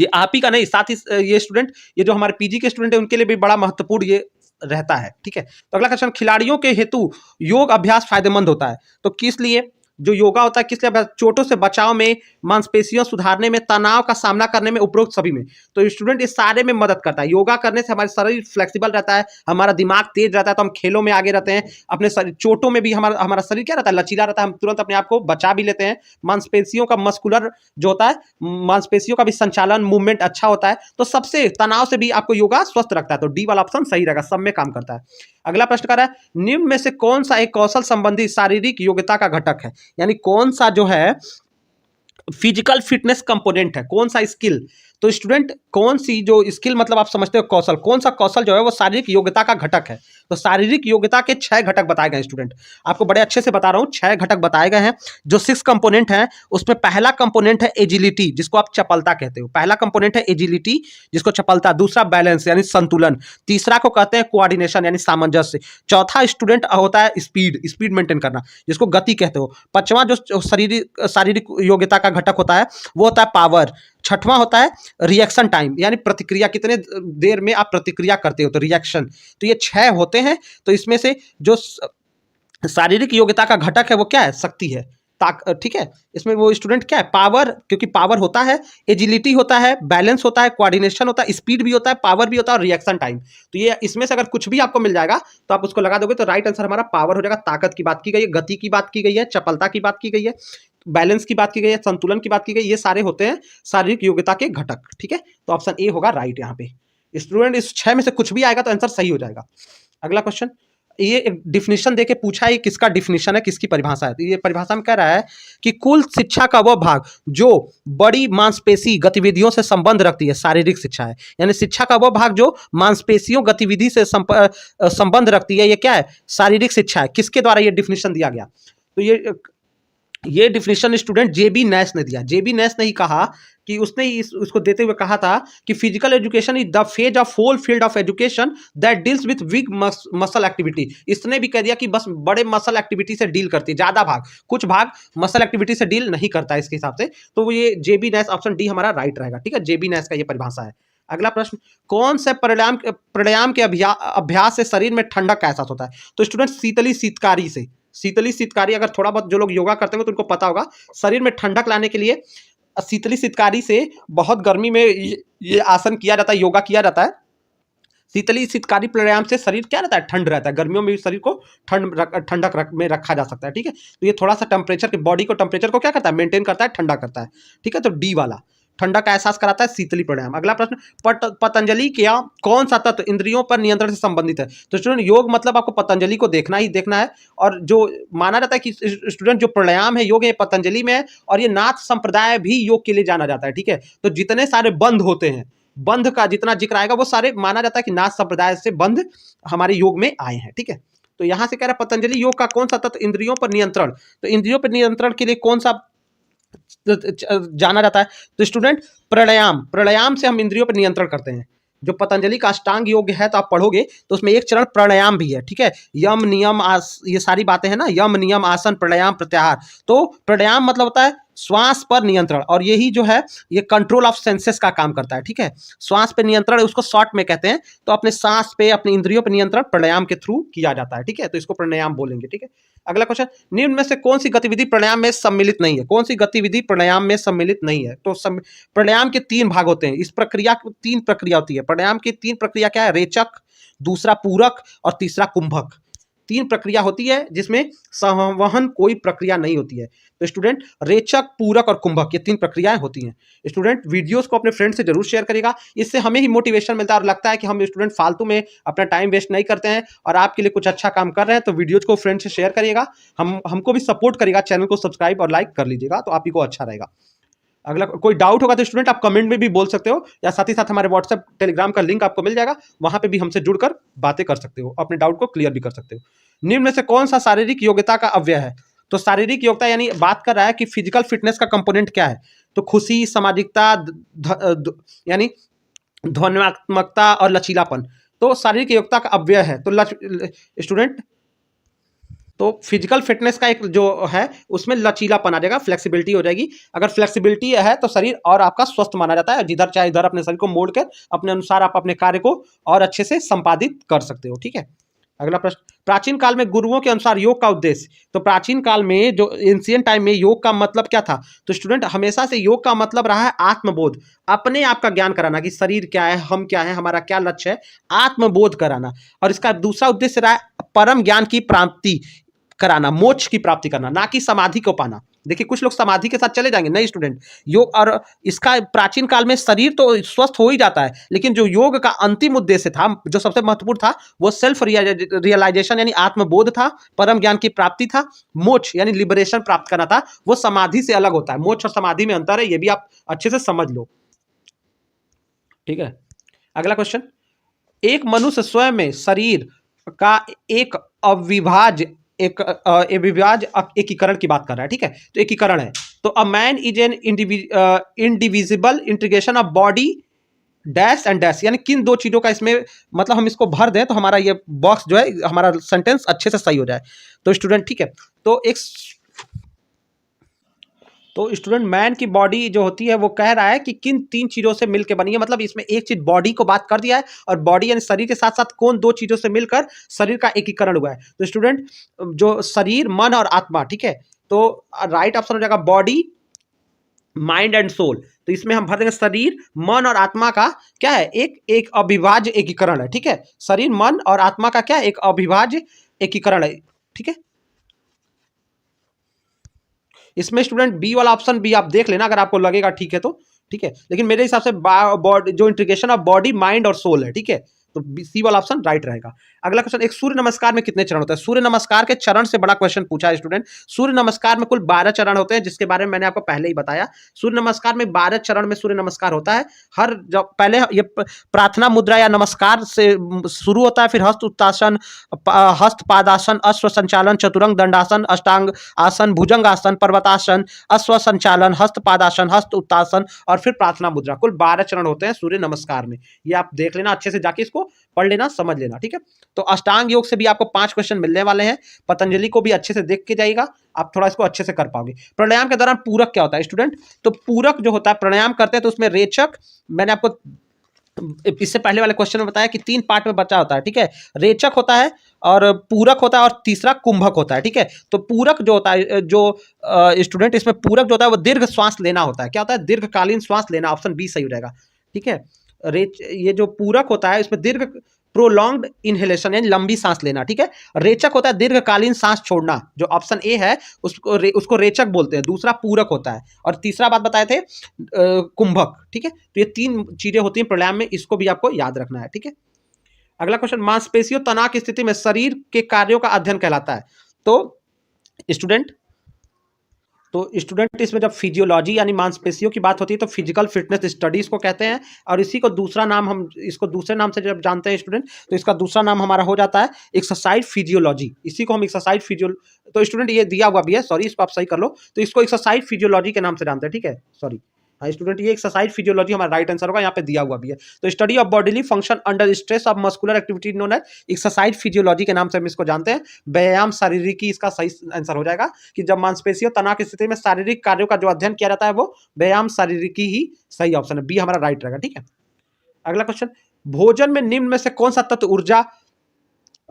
आप ही का नहीं, साथ ही ये स्टूडेंट, ये जो हमारे पीजी के स्टूडेंट है उनके लिए भी बड़ा महत्वपूर्ण ये रहता है, ठीक है। तो अगला क्वेश्चन, खिलाड़ियों के हेतु योग अभ्यास फायदेमंद होता है, तो किस लिए जो योगा होता है किस लिए? चोटों से बचाव में, मांसपेशियों सुधारने में, तनाव का सामना करने में, उपरोक्त सभी में। तो स्टूडेंट इस सारे में मदद करता है। योगा करने से हमारा शरीर फ्लेक्सिबल रहता है, हमारा दिमाग तेज रहता है, तो हम खेलों में आगे रहते हैं। अपने चोटों में भी हमारा शरीर क्या रहता है, लचीला रहता है, हम तुरंत अपने आप को बचा भी लेते हैं। मांसपेशियों का मस्कुलर जो होता है, मांसपेशियों का भी संचालन, मूवमेंट अच्छा होता है। तो सबसे तनाव से भी आपको योगा स्वस्थ रखता है, तो डी वाला ऑप्शन सही रहेगा, सब में काम करता है। अगला प्रश्न कर रहा है, निम्न में से कौन सा एक कौशल संबंधी शारीरिक योग्यता का घटक है, यानी कौन सा जो है फिजिकल फिटनेस कंपोनेंट है, कौन सा स्किल। तो स्टूडेंट कौन सी जो स्किल, मतलब आप समझते हो कौशल, कौन सा कौशल जो है वो शारीरिक योग्यता का घटक है। तो शारीरिक योग्यता के 6 घटक बताए गए स्टूडेंट, आपको बड़े अच्छे से बता रहा हूं, 6 घटक बताए गए हैं। जो 6 कंपोनेंट है उसमें पहला कंपोनेंट है एजिलिटी, जिसको आप चपलता कहते हो, पहला कंपोनेंट है एजिलिटी जिसको चपलता। दूसरा बैलेंस यानी संतुलन। तीसरा को कहते हैं कोऑर्डिनेशन यानी सामंजस्य। चौथा स्टूडेंट होता है स्पीड मेंटेन करना, जिसको गति कहते हो। पांचवा जो शारीरिक योग्यता का घटक होता है वो होता है पावर। छठवां होता है रिएक्शन टाइम, यानी प्रतिक्रिया, कितने देर में आप प्रतिक्रिया करते हो, तो रिएक्शन। तो ये 6 होते हैं। तो इसमें से जो शारीरिक योग्यता का घटक है वो क्या है, शक्ति है, ठीक है। इसमें वो स्टूडेंट क्या है, पावर, क्योंकि पावर होता है, एजिलिटी होता है, बैलेंस होता है, कोऑर्डिनेशन होता है, स्पीड भी होता है, पावर भी होता है, और रिएक्शन टाइम। तो ये इसमें से अगर कुछ भी आपको मिल जाएगा तो आप उसको लगा दोगे, तो राइट आंसर हमारा पावर हो जाएगा। ताकत की बात की गई है, गति की बात की गई है, चपलता की बात की गई है, बैलेंस की बात की गई है, संतुलन की बात की गई, ये सारे होते हैं शारीरिक योग्यता के घटक, ठीक है। तो ऑप्शन ए होगा राइट यहाँ पे। स्टूडेंट इस 6 में से कुछ भी आएगा तो आंसर सही हो जाएगा। अगला क्वेश्चन, ये एक डिफिनेशन देके पूछा है, किसका डिफिनेशन है, किसकी परिभाषा है। तो ये परिभाषा में कह रहा है कि कुल शिक्षा का वह भाग जो बड़ी मांसपेशी गतिविधियों से संबंध रखती है, शारीरिक शिक्षा है। यानी शिक्षा का वह भाग जो मांसपेशियों गतिविधि से संबंध रखती है, ये क्या है, शारीरिक शिक्षा है। किसके द्वारा ये डिफिनेशन दिया गया, तो ये डिफिनेशन स्टूडेंट जेबी नैश ने दिया। जेबी नैश ने ही कहा कि उसने उसको देते हुए कहा था कि physical education is the phase of whole field of education that deals with big muscle activity. इसने भी कह दिया कि बस बड़े मसल एक्टिविटी से डील करती है, ज्यादा भाग, कुछ भाग मसल एक्टिविटी से डील नहीं करता है इसके हिसाब से। तो ये जेबी नैश ऑप्शन डी हमारा राइट रहेगा, ठीक है। जेबी नैश का ये परिभाषा है। अगला प्रश्न, कौन से प्राणायाम के अभ्यास से शरीर में ठंडक का एहसास होता है। तो स्टूडेंट शीतली शीतकारी से, शीतली शीतकारी, अगर थोड़ा बहुत जो लोग योगा करते हैं तो उनको पता होगा, शरीर में ठंडक लाने के लिए शीतली शीतकारी से, बहुत गर्मी में ये आसन किया जाता है, योगा किया जाता है। शीतली शीतकारी प्राणायाम से शरीर क्या रहता है, ठंड रहता है। गर्मियों में भी शरीर को ठंडक में रखा जा सकता है, ठीक है। तो ये थोड़ा सा टेम्परेचर के, बॉडी को टेम्परेचर को क्या करता है, मेंटेन करता है, ठंडा करता है, ठीक है। तो डी वाला ठंडक का एहसास कराता है शीतली प्राणायाम। अगला प्रश्न, पतंजलि क्या कौन सा तत्व इंद्रियों पर नियंत्रण से संबंधित है। तो स्टूडेंट योग मतलब आपको पतंजलि को देखना ही देखना है। और जो माना जाता है कि स्टूडेंट जो प्राणायाम है, योग है, पतंजलि में है, और ये नाथ संप्रदाय भी योग के लिए जाना जाता है, ठीक है। तो जितने सारे बंध होते हैं, बंध का जितना जिक्र आएगा वो सारे माना जाता है कि नाथ संप्रदाय से बंध हमारे योग में आए हैं, ठीक है। तो यहां से कह रहा है पतंजलि योग का कौन सा तत्व इंद्रियों पर नियंत्रण, तो इंद्रियों पर नियंत्रण के लिए कौन सा जाना जाता है। तो स्टूडेंट प्राणायाम से हम इंद्रियों पर नियंत्रण करते हैं। जो पतंजलि का अष्टांग योग है तो आप पढ़ोगे तो उसमें एक चरण प्राणायाम भी है, ठीक है। यम नियम ये सारी बातें हैं ना, यम नियम आसन प्राणायाम प्रत्याहार। तो प्राणायाम मतलब होता है श्वास पर नियंत्रण, और यही जो है ये कंट्रोल ऑफ सेंसेस का काम करता है, ठीक है। श्वास पे नियंत्रण उसको शॉर्ट में कहते हैं। तो अपने सांस पे, अपनी इंद्रियों पे नियंत्रण प्राणायाम के थ्रू किया जाता है, ठीक है। तो इसको प्राणायाम बोलेंगे, ठीक है। अगला क्वेश्चन, निम्न में से कौन सी गतिविधि प्राणायाम में सम्मिलित नहीं है। कौन सी गतिविधि प्राणायाम में सम्मिलित नहीं है। तो प्राणायाम के 3 भाग होते हैं। इस प्रक्रिया 3 प्रक्रिया होती है। प्राणायाम की 3 प्रक्रिया क्या है, रेचक, दूसरा पूरक, और तीसरा कुंभक। तीन प्रक्रिया होती है जिसमें संवहन कोई प्रक्रिया नहीं होती है। तो स्टूडेंट रेचक, पूरक और कुंभक, ये तीन प्रक्रियाएं होती हैं। स्टूडेंट वीडियोस को अपने फ्रेंड से जरूर शेयर करेगा, इससे हमें ही मोटिवेशन मिलता है और लगता है कि हम स्टूडेंट फालतू में अपना टाइम वेस्ट नहीं करते हैं और आपके लिए कुछ अच्छा काम कर रहे हैं। तो वीडियोज को फ्रेंड से शेयर करिएगा, हमको भी सपोर्ट करेगा, चैनल को सब्सक्राइब और लाइक कर लीजिएगा, तो आप ही को अच्छा रहेगा। अगला कोई डाउट होगा तो स्टूडेंट आप कमेंट में भी बोल सकते हो, या साथ ही साथ हमारे व्हाट्सएप टेलीग्राम का लिंक आपको मिल जाएगा, वहां पे भी हमसे जुड़कर बातें कर सकते हो, अपने डाउट को क्लियर भी कर सकते हो। निम्न में से कौन सा शारीरिक योग्यता का अव्यय है? तो शारीरिक योग्यता यानी बात कर रहा है कि फिजिकल फिटनेस का कंपोनेंट क्या है। तो खुशी, सामाजिकता, यानी ध्वन्यात्मकता और लचीलापन, तो शारीरिक योग्यता का अव्यय है। तो स्टूडेंट तो फिजिकल फिटनेस का एक जो है उसमें लचीलापन आ जाएगा, फ्लेक्सिबिलिटी हो जाएगी। अगर फ्लेक्सिबिलिटी है तो शरीर और आपका स्वस्थ माना जाता है, जिधर चाहे इधर अपने शरीर को मोड़ कर अपने अनुसार आप अपने कार्य को और अच्छे से संपादित कर सकते हो। ठीक है, अगला प्रश्न, प्राचीन काल में गुरुओं के अनुसार योग का उद्देश्य। तो प्राचीन काल में जो एंशिएंट टाइम में योग का मतलब क्या था? तो स्टूडेंट हमेशा से योग का मतलब रहा है आत्मबोध, अपने आप का ज्ञान कराना कि शरीर क्या है, हम क्या है, हमारा क्या लक्ष्य है, आत्मबोध कराना। और इसका दूसरा उद्देश्य रहा है परम ज्ञान की प्राप्ति कराना, मोक्ष की प्राप्ति करना, ना कि समाधि को पाना। देखिए कुछ लोग समाधि के साथ चले जाएंगे, नहीं स्टूडेंट, योग और इसका प्राचीन काल में शरीर तो स्वस्थ हो ही जाता है, लेकिन जो योग का अंतिम उद्देश्य था, जो सबसे महत्वपूर्ण था, वो सेल्फ रियलाइजेशन यानी आत्मबोध था, परम ज्ञान की प्राप्ति था, मोक्ष यानी लिबरेशन प्राप्त करना था। वो समाधि से अलग होता है, मोक्ष और समाधि में अंतर है, ये भी आप अच्छे से समझ लो। ठीक है, अगला क्वेश्चन, एक मनुष्य स्वयं में शरीर का एक अविभाज्य एकीकरण की बात कर रहा है। ठीक है, तो एकीकरण है, तो a man is an indivisible integration of body dash and dash, यानी किन दो चीजों का इसमें मतलब हम इसको भर दें तो हमारा ये बॉक्स जो है, हमारा सेंटेंस अच्छे से सही हो जाए। तो स्टूडेंट ठीक है, तो स्टूडेंट मैन की बॉडी जो होती है वो कह रहा है कि किन तीन चीजों से मिलकर बनी है, मतलब इसमें एक चीज बॉडी को बात कर दिया है, और बॉडी यानी शरीर के साथ साथ कौन दो चीजों से मिलकर शरीर का एकीकरण हुआ है। तो स्टूडेंट जो शरीर, मन और आत्मा, ठीक है, तो राइट ऑप्शन हो जाएगा बॉडी, माइंड एंड सोल। तो इसमें हम भर देंगे शरीर, मन और आत्मा का क्या है, एक अविभाज्य एकीकरण है। ठीक है, शरीर, मन और आत्मा का क्या है, एक अविभाज्य एकीकरण है। ठीक है, इसमें स्टूडेंट बी वाला ऑप्शन भी आप देख लेना अगर आपको लगेगा ठीक है तो, ठीक है, लेकिन मेरे हिसाब से जो इंटीग्रेशन ऑफ बॉडी, माइंड और सोल है। ठीक है, तो सी वाला ऑप्शन राइट रहेगा। अगला क्वेश्चन, एक सूर्य नमस्कार में कितने चरण होते हैं? सूर्य नमस्कार के चरण से बड़ा क्वेश्चन पूछा है स्टूडेंट। सूर्य नमस्कार में कुल 12 चरण होते हैं, जिसके बारे में मैंने आपको पहले ही बताया। सूर्य नमस्कार में 12 चरण में सूर्य नमस्कार होता है। हर जब पहले ये प्रार्थना मुद्रा या नमस्कार से शुरू होता है, फिर हस्त उत्तासन, हस्त पादासन, अश्व संचालन, चतुरंग दंडासन, अष्टांग आसन, भुजंग आसन, पर्वतासन, अश्व संचालन, हस्त पादासन, हस्त उत्तासन और फिर प्रार्थना मुद्रा। कुल 12 चरण होते हैं सूर्य नमस्कार में। ये आप देख लेना अच्छे से, जाके इसको पढ़ लेना, समझ लेना। ठीक है, तो अष्टांग योग से भी आपको 5 क्वेश्चन मिलने वाले हैं। पतंजलि को भी अच्छे से देख के जाइएगा, आप थोड़ा इसको अच्छे से कर पाओगे। प्राणायाम के दौरान पूरक क्या होता है स्टूडेंट? तो पूरक जो होता है, प्राणायाम करते हैं तो उसमें रेचक, मैंने आपको इससे पहले वाले क्वेश्चन में बताया कि 3 पार्ट में बचा होता है। ठीक है, रेचक होता है और पूरक होता है और तीसरा कुंभक होता है। ठीक है, तो पूरक जो होता है, जो स्टूडेंट इसमें पूरक जो होता है वो दीर्घ श्वास लेना होता है। क्या होता है? दीर्घकालीन श्वास लेना, ऑप्शन बी सही हो जाएगा। ठीक है, ये जो पूरक होता है इसमें दीर्घ प्रोलॉन्ग्ड इनहेलेशन यानी लंबी सांस लेना। ठीक है, रेचक होता है दीर्घकालीन सांस छोड़ना, जो ऑप्शन ए है उसको रेचक बोलते हैं। दूसरा पूरक होता है और तीसरा बात बताए थे कुंभक। ठीक है, तो ये 3 चीजें होती हैं प्राणायाम में, इसको भी आपको याद रखना है। ठीक है, अगला क्वेश्चन, मांसपेशियों तनाव की स्थिति में शरीर के कार्यों का अध्ययन कहलाता है। तो स्टूडेंट इसमें जब फिजियोलॉजी यानी मांसपेशियों की बात होती है तो फिजिकल फिटनेस स्टडीज को कहते हैं, और इसी को दूसरा नाम, हम इसको दूसरे नाम से जब जानते हैं स्टूडेंट, तो इसका दूसरा नाम हमारा हो जाता है एक्सरसाइज फिजियोलॉजी। इसी को हम एक्सरसाइज तो स्टूडेंट ये दिया हुआ भी है, सॉरी इसको आप सही कर लो, तो इसको एक्सरसाइज फिजियोलॉजी के नाम से जानते हैं। ठीक है, सॉरी हाँ स्टूडेंट, ये एक्सरसाइज फिजियोलॉजी हमारा राइट आंसर होगा, यहाँ पे दिया हुआ भी है। तो study of bodily function under stress of muscular activity known as exercise physiology के नाम से हम इसको जानते हैं। व्यायाम शारीरिकी इसका सही आंसर हो जाएगा, कि जब मांसपेशियों तनाव की स्थिति में शारीरिक कार्यों का जो अध्ययन किया जाता है वो व्यायाम शारीरिकी ही सही ऑप्शन है, बी हमारा राइट रहेगा। ठीक है, अगला क्वेश्चन, भोजन में निम्न में से कौन सा तत्व ऊर्जा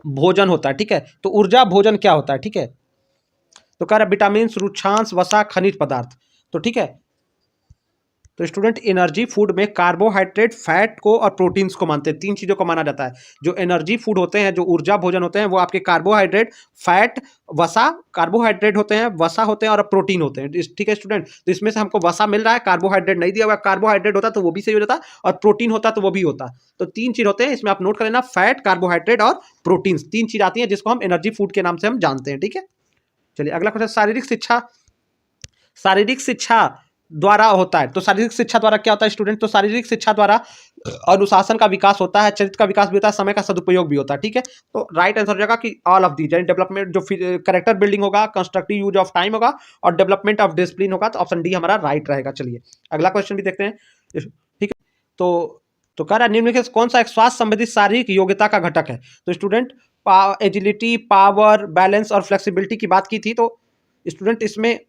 भोजन होता है? ठीक है, तो ऊर्जा भोजन क्या होता है? ठीक है, तो कह रहा है विटामिन, रुक्षांश, वसा, खनिज पदार्थ। तो ठीक है, तो स्टूडेंट एनर्जी फूड में कार्बोहाइड्रेट, फैट को और प्रोटीन्स को मानते हैं, तीन चीज़ों को माना जाता है। जो एनर्जी फूड होते हैं, जो ऊर्जा भोजन होते हैं, वो आपके कार्बोहाइड्रेट, फैट, वसा, कार्बोहाइड्रेट होते हैं, वसा होते हैं और प्रोटीन होते हैं। ठीक है स्टूडेंट, तो इसमें से हमको वसा मिल रहा है, कार्बोहाइड्रेट नहीं दिया हुआ। कार्बोहाइड्रेट होता तो वो भी सही हो जाता और प्रोटीन होता तो वो भी होता। तो तीन चीज होते हैं इसमें, आप नोट कर लेना, फैट, कार्बोहाइड्रेट और प्रोटीन, तीन चीज आती हैं जिसको हम एनर्जी फूड के नाम से हम जानते हैं। ठीक है, चलिए अगला क्वेश्चन, शारीरिक शिक्षा। शारीरिक शिक्षा द्वारा होता है, तो शारीरिक शिक्षा द्वारा क्या होता है स्टूडेंट? तो शारीरिक शिक्षा द्वारा अनुशासन का विकास होता है, चरित्र का विकास भी होता है, समय का सदुपयोग भी होता है। ठीक है, तो राइट आंसर हो जाएगा कि ऑल ऑफ दीज, यानी डेवलपमेंट, जो कैरेक्टर बिल्डिंग होगा, कंस्ट्रक्टिव यूज ऑफ टाइम होगा और डेवलपमेंट ऑफ डिसिप्लिन होगा। तो ऑप्शन डी हमारा राइट रहेगा। चलिए अगला क्वेश्चन भी देखते हैं। ठीक है, तो कह रहा है निम्नलिखित कौन सा एक स्वास्थ्य संबंधित शारीरिक योग्यता का घटक है? तो स्टूडेंट एजिलिटी, पावर, बैलेंस और फ्लेक्सिबिलिटी की बात की थी। तो स्टूडेंट इसमें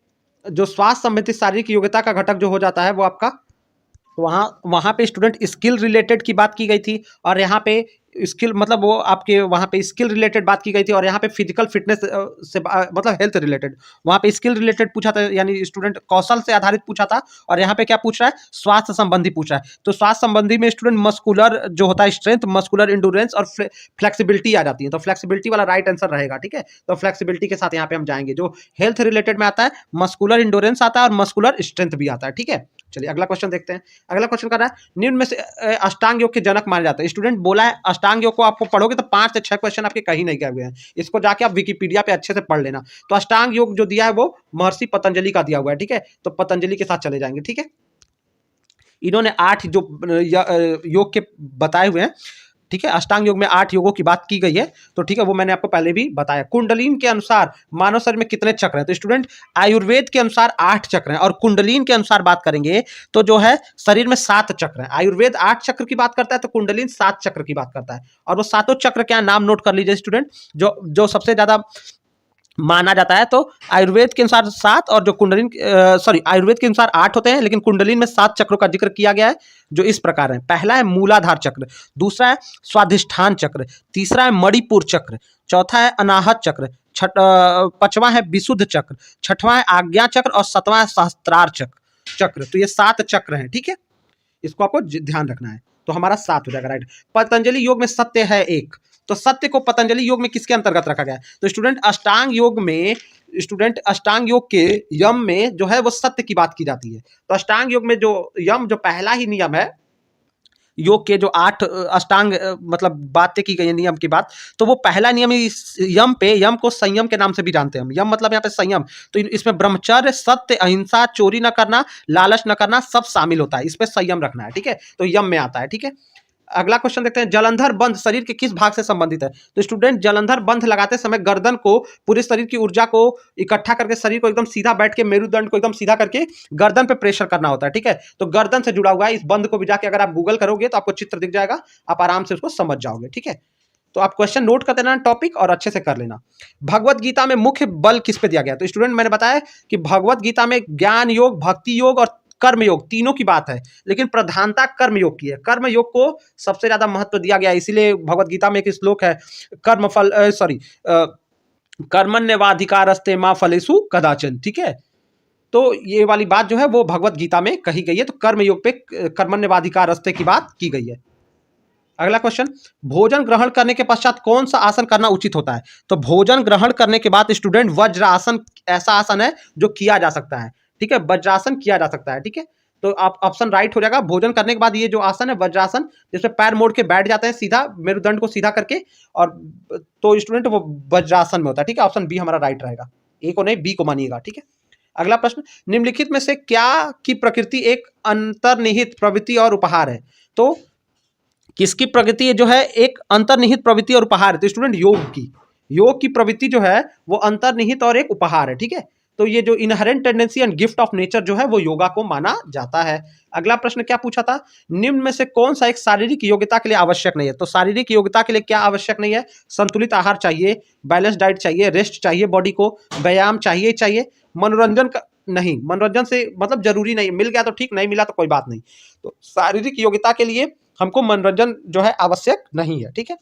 जो स्वास्थ्य संबंधित शारीरिक योग्यता का घटक जो हो जाता है वो आपका, तो वहाँ पे स्टूडेंट स्किल रिलेटेड की बात की गई थी, और यहाँ पे स्किल मतलब वो आपके वहाँ पे स्किल रिलेटेड बात की गई थी, और यहाँ पे फिजिकल फिटनेस से मतलब हेल्थ रिलेटेड, वहाँ पे स्किल रिलेटेड पूछा था, यानी स्टूडेंट कौशल से आधारित पूछा था, और यहाँ पे क्या पूछ रहा है? स्वास्थ्य संबंधी पूछ रहा है। तो स्वास्थ्य संबंधी में स्टूडेंट मस्कुलर जो होता है स्ट्रेंथ, मस्कुलर इंडोरेंस और फ्लेक्सिबिलिटी आ जाती है। तो फ्लेक्सिबिलिटी वाला राइट आंसर रहेगा। ठीक है, तो फ्लेक्सिबिलिटी के साथ यहाँ पे हम जाएंगे। जो हेल्थ रिलेटेड में आता है, मस्कुलर इंडोरेंस आता है और मस्कुलर स्ट्रेंथ भी आता है। ठीक है, चलिए अगला क्वेश्चन देखते हैं। अगला क्वेश्चन कर रहा है निम्न में से अष्टांग योग के जनक माने जाते हैं। स्टूडेंट बोला है अष्टांग योग को आपको पढ़ोगे तो 5 से 6 क्वेश्चन आपके कहीं नहीं गए हुए हैं, इसको जाके आप विकिपीडिया पे अच्छे से पढ़ लेना। तो अष्टांग योग जो दिया है वो महर्षि पतंजलि का दिया हुआ है। ठीक है, तो पतंजलि के साथ चले जाएंगे। ठीक है, इन्होंने 8 जो योग के बताए हुए हैं। ठीक है, अष्टांग योग में 8 योगों की बात की गई है। तो ठीक है, वो मैंने आपको पहले भी बताया। कुंडलीन के अनुसार मानव शरीर में कितने चक्र हैं? तो स्टूडेंट आयुर्वेद के अनुसार 8 चक्र हैं, और कुंडलीन के अनुसार बात करेंगे तो जो है शरीर में 7 चक्र हैं। आयुर्वेद 8 चक्र की बात करता है, तो कुंडलीन 7 चक्र की बात करता है। और वो सातों चक्र क्या नाम नोट कर लीजिए स्टूडेंट, जो सबसे ज्यादा माना जाता है। तो आयुर्वेद के अनुसार 7 और जो कुंडलीन आयुर्वेद के अनुसार 8 होते हैं, लेकिन कुंडलीन में 7 चक्रों का जिक्र किया गया है, जो इस प्रकार है। पहला है मूलाधार चक्र, दूसरा है स्वाधिष्ठान चक्र, तीसरा है मणिपुर चक्र, चौथा है अनाहत चक्र, पांचवा है विशुद्ध चक्र, छठवां है आज्ञा चक्र और सातवां है सहस्त्रार चक्र। तो ये 7 चक्र हैं। ठीक है, इसको आपको ध्यान रखना है। तो हमारा 7 हो जाएगा राइट। पतंजलि योग में सत्य है एक, तो सत्य को पतंजलि योग में किसके अंतर्गत रखा गया है? तो स्टूडेंट अष्टांग योग में, स्टूडेंट अष्टांग योग के यम में जो है वो सत्य की बात की जाती है। तो अष्टांग योग में जो यम, जो पहला ही नियम है योग के, जो 8 अष्टांग मतलब बातें की गई है नियम की बात, तो वो पहला नियम यम को संयम के नाम से भी जानते हैं हम। यम मतलब यहाँ पे संयम, तो इसमें ब्रह्मचर्य, सत्य, अहिंसा, चोरी न करना, लालच न करना सब शामिल होता है। इस पे संयम रखना है। ठीक है, तो यम में आता है। ठीक है, अगला क्वेश्चन देखते हैं। जलंधर बंध शरीर के किस भाग से संबंधित है? तो स्टूडेंट जलंधर बंध लगाते समय गर्दन को, पूरे शरीर की ऊर्जा को इकट्ठा करके शरीर को एकदम सीधा बैठ के, मेरुदंड को एकदम सीधा करके गर्दन पे प्रेशर करना होता है। ठीक है, तो गर्दन से जुड़ा हुआ है। इस बंध को भी जाके अगर आप गूगल करोगे तो आपको चित्र दिख जाएगा, आप आराम से उसको समझ जाओगे। ठीक है, तो आप क्वेश्चन नोट कर देना टॉपिक और अच्छे से कर लेना। भगवत गीता में मुख्य बल किस पे दिया गया? तो स्टूडेंट मैंने बताया कि भगवत गीता में ज्ञान योग, भक्ति योग और कर्म योग तीनों की बात है, लेकिन प्रधानता कर्म योग की है। कर्म योग को सबसे ज्यादा महत्व दिया गया है, इसीलिए भगवत गीता में एक श्लोक है, कर्मण्येवाधिकारस्ते मा फलेषु कदाचन। ठीक है, तो ये वाली बात जो है वो भगवत गीता में कही गई है। तो कर्म योग पे कर्मण्येवाधिकारस्ते की बात की गई है। अगला क्वेश्चन, भोजन ग्रहण करने के पश्चात कौन सा आसन करना उचित होता है? तो भोजन ग्रहण करने के बाद स्टूडेंट वज्रासन ऐसा आसन है जो किया जा सकता है। ठीक है, वज्रासन किया जा सकता है। ठीक है, तो आप ऑप्शन राइट हो जाएगा। भोजन करने के बाद ये जो आसन है वज्रासन, जिसमें पैर मोड़ के बैठ जाते हैं सीधा, मेरुदंड को सीधा करके, और तो स्टूडेंट वो वज्रासन में होता है। ठीक है, ऑप्शन बी हमारा राइट रहेगा। ए को नहीं, बी को मानिएगा। ठीक है, अगला प्रश्न, निम्नलिखित में से क्या की प्रकृति एक अंतर्निहित प्रवृत्ति और उपहार है? तो किसकी प्रकृति जो है एक अंतर्निहित प्रवृत्ति और उपहार है? तो स्टूडेंट योग की प्रवृत्ति जो है वो अंतर्निहित और एक उपहार है। ठीक है, तो ये जो inherent tendency and gift of nature जो है वो योगा को माना जाता है। अगला प्रश्न क्या पूछा था, निम्न में से कौन सा एक शारीरिक योग्यता के लिए आवश्यक नहीं है? तो शारीरिक योग्यता के लिए क्या आवश्यक नहीं है? संतुलित आहार चाहिए, बैलेंस डाइट चाहिए, रेस्ट चाहिए बॉडी को, व्यायाम चाहिए, मनोरंजन का नहीं, मनोरंजन से मतलब जरूरी नहीं, मिल गया तो ठीक, नहीं मिला तो कोई बात नहीं। तो शारीरिक योग्यता के लिए हमको मनोरंजन जो है आवश्यक नहीं है। ठीक है,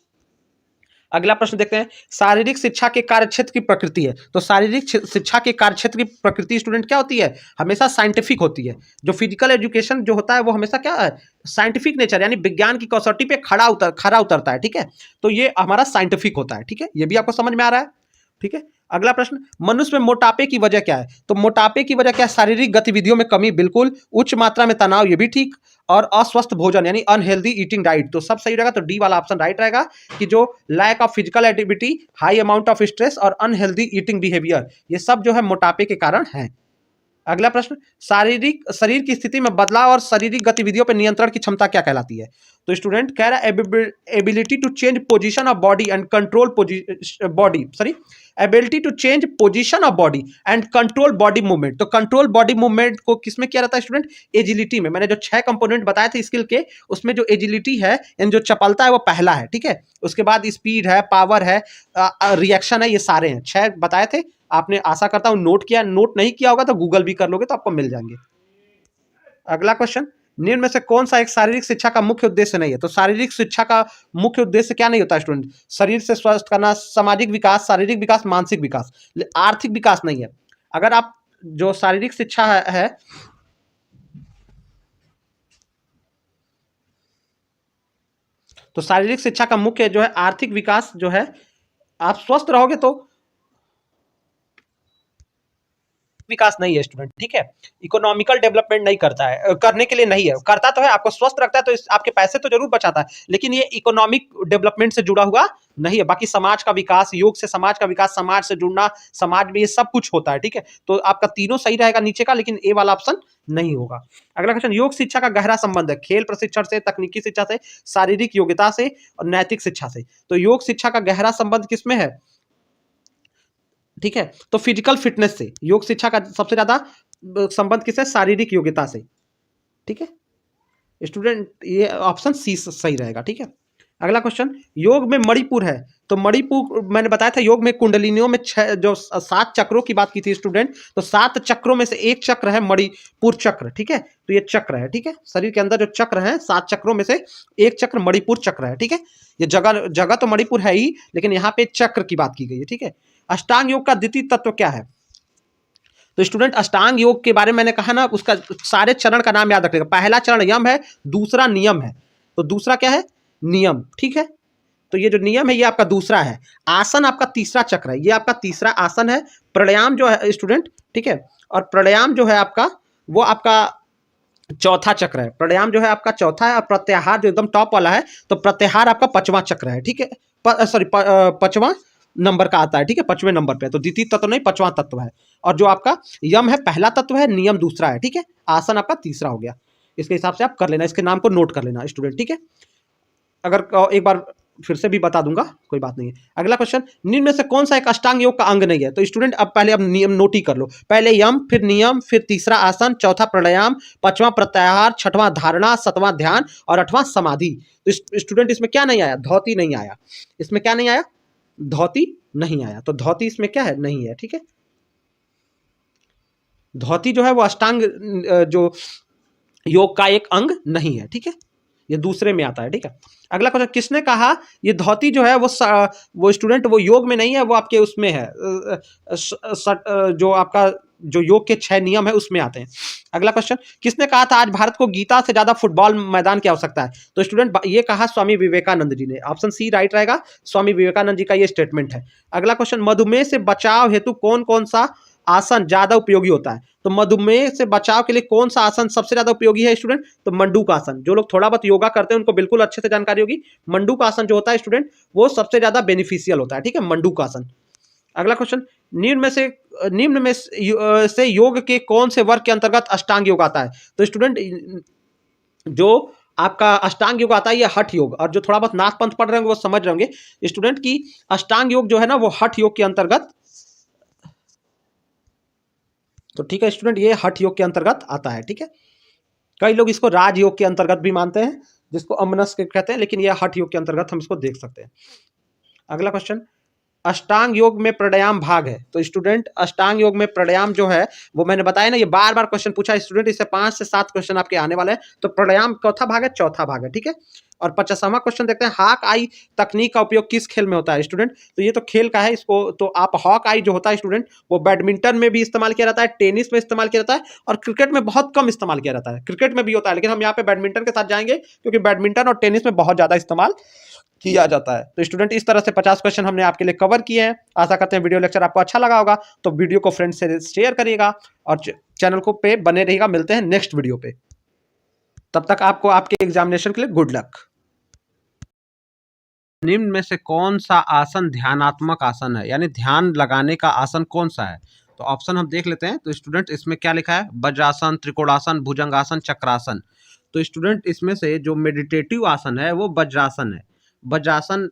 अगला प्रश्न देखते हैं, शारीरिक शिक्षा के कार्यक्षेत्र की प्रकृति है। तो शारीरिक शिक्षा के कार्यक्षेत्र की प्रकृति स्टूडेंट क्या होती है, हमेशा साइंटिफिक होती है। जो फिजिकल एजुकेशन जो होता है वो हमेशा क्या है, साइंटिफिक नेचर, यानी विज्ञान की कसौटी पे खरा उतरता है। ठीक है, तो ये हमारा साइंटिफिक होता है। ठीक है, ये भी आपको समझ में आ रहा है। ठीक है, अगला प्रश्न, मनुष्य में मोटापे की वजह क्या है। तो मोटापे की वजह क्या है, शारीरिक गतिविधियों में कमी, बिल्कुल। उच्च मात्रा में तनाव, ये भी ठीक। और अस्वस्थ भोजन यानी अनहेल्दी ईटिंग डाइट, तो सब सही रहेगा। तो डी वाला ऑप्शन राइट रहेगा कि जो lack of physical activity, high amount of stress और अनहेल्दी ईटिंग बिहेवियर, ये सब जो है मोटापे के कारण है। अगला प्रश्न, शरीर की स्थिति में बदलाव और शारीरिक गतिविधियों पर नियंत्रण की क्षमता क्या कहलाती है। तो स्टूडेंट कह रहा है ability to change position of body and control ability to change position of body and control body movement. तो कंट्रोल बॉडी मूवमेंट को किसमें किया जाता है स्टूडेंट, एजिलिटी में। मैंने जो 6 कंपोनेंट बताए थे स्किल के, उसमें जो एजिलिटी है यानी जो चपलता है वो पहला है। ठीक है, उसके बाद स्पीड है, पावर है, रिएक्शन है, ये सारे हैं। 6 बताए थे आपने, आशा करता हूं नोट किया। नोट नहीं किया होगा तो गूगल भी कर लोगे तो आपको मिल जाएंगे। अगला क्वेश्चन, निम्न में से कौन सा एक शारीरिक शिक्षा का मुख्य उद्देश्य नहीं है। तो शारीरिक शिक्षा का मुख्य उद्देश्य क्या नहीं होता स्टूडेंट, शरीर से स्वस्थ करना, सामाजिक विकास, शारीरिक विकास, मानसिक विकास, आर्थिक विकास नहीं है। अगर आप जो शारीरिक शिक्षा है तो शारीरिक शिक्षा का मुख्य जो है आर्थिक विकास जो है, आप स्वस्थ रहोगे तो विकास नहीं है स्टूडेंट। ठीक है, इकोनॉमिकल डेवलपमेंट नहीं करता है, करने के लिए नहीं है, करता तो है, आपको स्वस्थ रखता है तो आपके पैसे तो जरूर बचाता है, लेकिन ये इकोनॉमिक डेवलपमेंट से जुड़ा हुआ नहीं है। बाकी समाज का विकास, योग से समाज का विकास, समाज से जुड़ना, समाज में ये सब कुछ होता है। ठीक है, तो आपका तीनों सही रहेगा नीचे का, लेकिन ए वाला ऑप्शन नहीं होगा। अगला क्वेश्चन, योग शिक्षा का गहरा संबंध है खेल प्रशिक्षण से, तकनीकी शिक्षा से, शारीरिक योग्यता से और नैतिक शिक्षा से। तो योग शिक्षा का गहरा संबंध किसमें है, ठीक है, तो फिजिकल फिटनेस से। योग शिक्षा का सबसे ज्यादा संबंध किससे, शारीरिक योग्यता से। ठीक है स्टूडेंट, ये ऑप्शन सी सही रहेगा। ठीक है, अगला क्वेश्चन, योग में मणिपुर है। तो मणिपुर मैंने बताया था, योग में कुंडलिनियों में 7 चक्रों की बात की थी स्टूडेंट, तो 7 चक्रों में से एक चक्र है मणिपुर चक्र। ठीक है, तो ये चक्र है। ठीक है, शरीर के अंदर जो चक्र है 7 चक्रों में से एक चक्र मणिपुर चक्र है। ठीक है, ये जगह तो मणिपुर है ही, लेकिन यहाँ पे चक्र की बात की गई है। ठीक है, अष्टांग योग का द्वितीय तत्व क्या है। तो स्टूडेंट अष्टांग योग के बारे में मैंने कहा ना, उसका सारे चरण का नाम याद रखिएगा। पहला चरण यम है, दूसरा नियम है, तो दूसरा क्या है, नियम। ठीक है, तो ये जो नियम है ये आपका दूसरा है। आसन आपका तीसरा चक्र है, ये आपका तीसरा आसन है। प्राणायाम जो है स्टूडेंट, ठीक है, और प्राणायाम जो है आपका, वो आपका चौथा चक्र है। प्राणायाम जो है आपका चौथा है, और प्रत्याहार जो एकदम टॉप वाला है, तो प्रत्याहार आपका 5वां चक्र है। ठीक है, सॉरी 5वां नंबर का आता है। ठीक है, 5वें नंबर पे, तो द्वितीय तत्व नहीं 5वां तत्व है। और जो आपका यम है पहला तत्व है, नियम दूसरा है। ठीक है, आसन आपका तीसरा हो गया। इसके हिसाब से आप कर लेना, इसके नाम को नोट कर लेना स्टूडेंट। ठीक है, अगर एक बार फिर से भी बता दूंगा, कोई बात नहीं है। अगला क्वेश्चन, निम्न में से कौन सा एक अष्टांग योग का अंग नहीं है। तो स्टूडेंट अब पहले अब नियम नोट ही कर लो, पहले यम, फिर नियम, फिर तीसरा आसन, चौथा प्राणायाम, 5वां प्रत्याहार, 6वां धारणा, 7वां ध्यान और 8वां समाधि। तो स्टूडेंट इसमें क्या नहीं आया, धौती नहीं आया। इसमें क्या नहीं आया, धौती नहीं आया। तो धौती इसमें क्या है, नहीं है। ठीक है, धौती जो है वो अष्टांग जो योग का एक अंग नहीं है। ठीक है, ये दूसरे में आता है। ठीक है, अगला क्वेश्चन, किसने कहा ये धौती जो है वो स्टूडेंट वो योग में नहीं है, वो आपके उसमें है, जो आपका जो योग के 6 नियम है उसमें आते हैं। अगला क्वेश्चन, किसने कहा था आज भारत को गीता से ज्यादा फुटबॉल मैदान की आवश्यकता है। तो स्टूडेंट ये कहा स्वामी विवेकानंद जी ने, ऑप्शन सी राइट रहेगा, स्वामी विवेकानंद जी का ये स्टेटमेंट है। अगला क्वेश्चन, मधुमेह से बचाव हेतु कौन कौन सा आसन ज्यादा उपयोगी होता है। तो मधुमेह से बचाव के लिए कौन सा आसन सबसे ज्यादा उपयोगी है स्टूडेंट, तो मंडूक आसन। जो लोग थोड़ा बहुत योगा करते हैं उनको बिल्कुल अच्छे से जानकारी होगी, मंडूक आसन जो होता है स्टूडेंट वो सबसे ज्यादा बेनिफिशियल होता है। ठीक है, मंडूक आसन। अगला क्वेश्चन, निम्न में से योग के कौन से वर्ग के अंतर्गत अष्टांग योग आता है। तो स्टूडेंट जो आपका अष्टांग योग आता है ये हठ योग, और जो थोड़ा बहुत नाथ पंथ पढ़ रहे होंगे वो समझ रहे होंगे स्टूडेंट की अष्टांग योग जो है ना वो हठ योग के अंतर्गत, तो ठीक है स्टूडेंट ये हठ योग के अंतर्गत आता है। ठीक है, कई लोग इसको राजयोग के अंतर्गत भी मानते हैं, जिसको अमनस के कहते हैं, लेकिन यह हठ योग के अंतर्गत हम इसको देख सकते हैं। अगला क्वेश्चन, अष्टांग योग में प्राणायाम भाग है। तो स्टूडेंट अष्टांग योग में प्राणायाम जो है वो मैंने बताया ना, ये बार बार क्वेश्चन पूछा स्टूडेंट, इससे 5 से 7 क्वेश्चन आपके आने वाले हैं। तो प्राणायाम चौथा भाग है, चौथा भाग है। ठीक है, और 50वां क्वेश्चन देखते हैं, हॉक आई तकनीक का उपयोग किस खेल में होता है स्टूडेंट? तो ये तो खेल का है, इसको तो आप हॉक आई जो होता है स्टूडेंट वो बैडमिंटन में भी इस्तेमाल किया जाता है, टेनिस में इस्तेमाल किया जाता है और क्रिकेट में बहुत कम इस्तेमाल किया जाता है। क्रिकेट में भी होता है लेकिन हम यहाँ पे बैडमिंटन के साथ जाएंगे क्योंकि बैडमिंटन और टेनिस में बहुत ज्यादा इस्तेमाल किया जाता है। तो स्टूडेंट इस तरह से 50 क्वेश्चन हमने आपके लिए कवर किए हैं। आशा करते हैं वीडियो लेक्चर आपको अच्छा लगा होगा, तो वीडियो को फ्रेंड से शेयर करिएगा और चैनल को पे बने रहिएगा। मिलते हैं नेक्स्ट वीडियो पे, तब तक आपको आपके एग्जामिनेशन के लिए गुड लक। निम्न में से कौन सा आसन ध्यानात्मक आसन है, यानी ध्यान लगाने का आसन कौन सा है? तो ऑप्शन हम देख लेते हैं। तो स्टूडेंट इसमें क्या लिखा है, वज्रासन, त्रिकोणासन, भुजंगासन, चक्रासन। तो स्टूडेंट इसमें से जो मेडिटेटिव आसन है वो वज्रासन है। वज्रासन,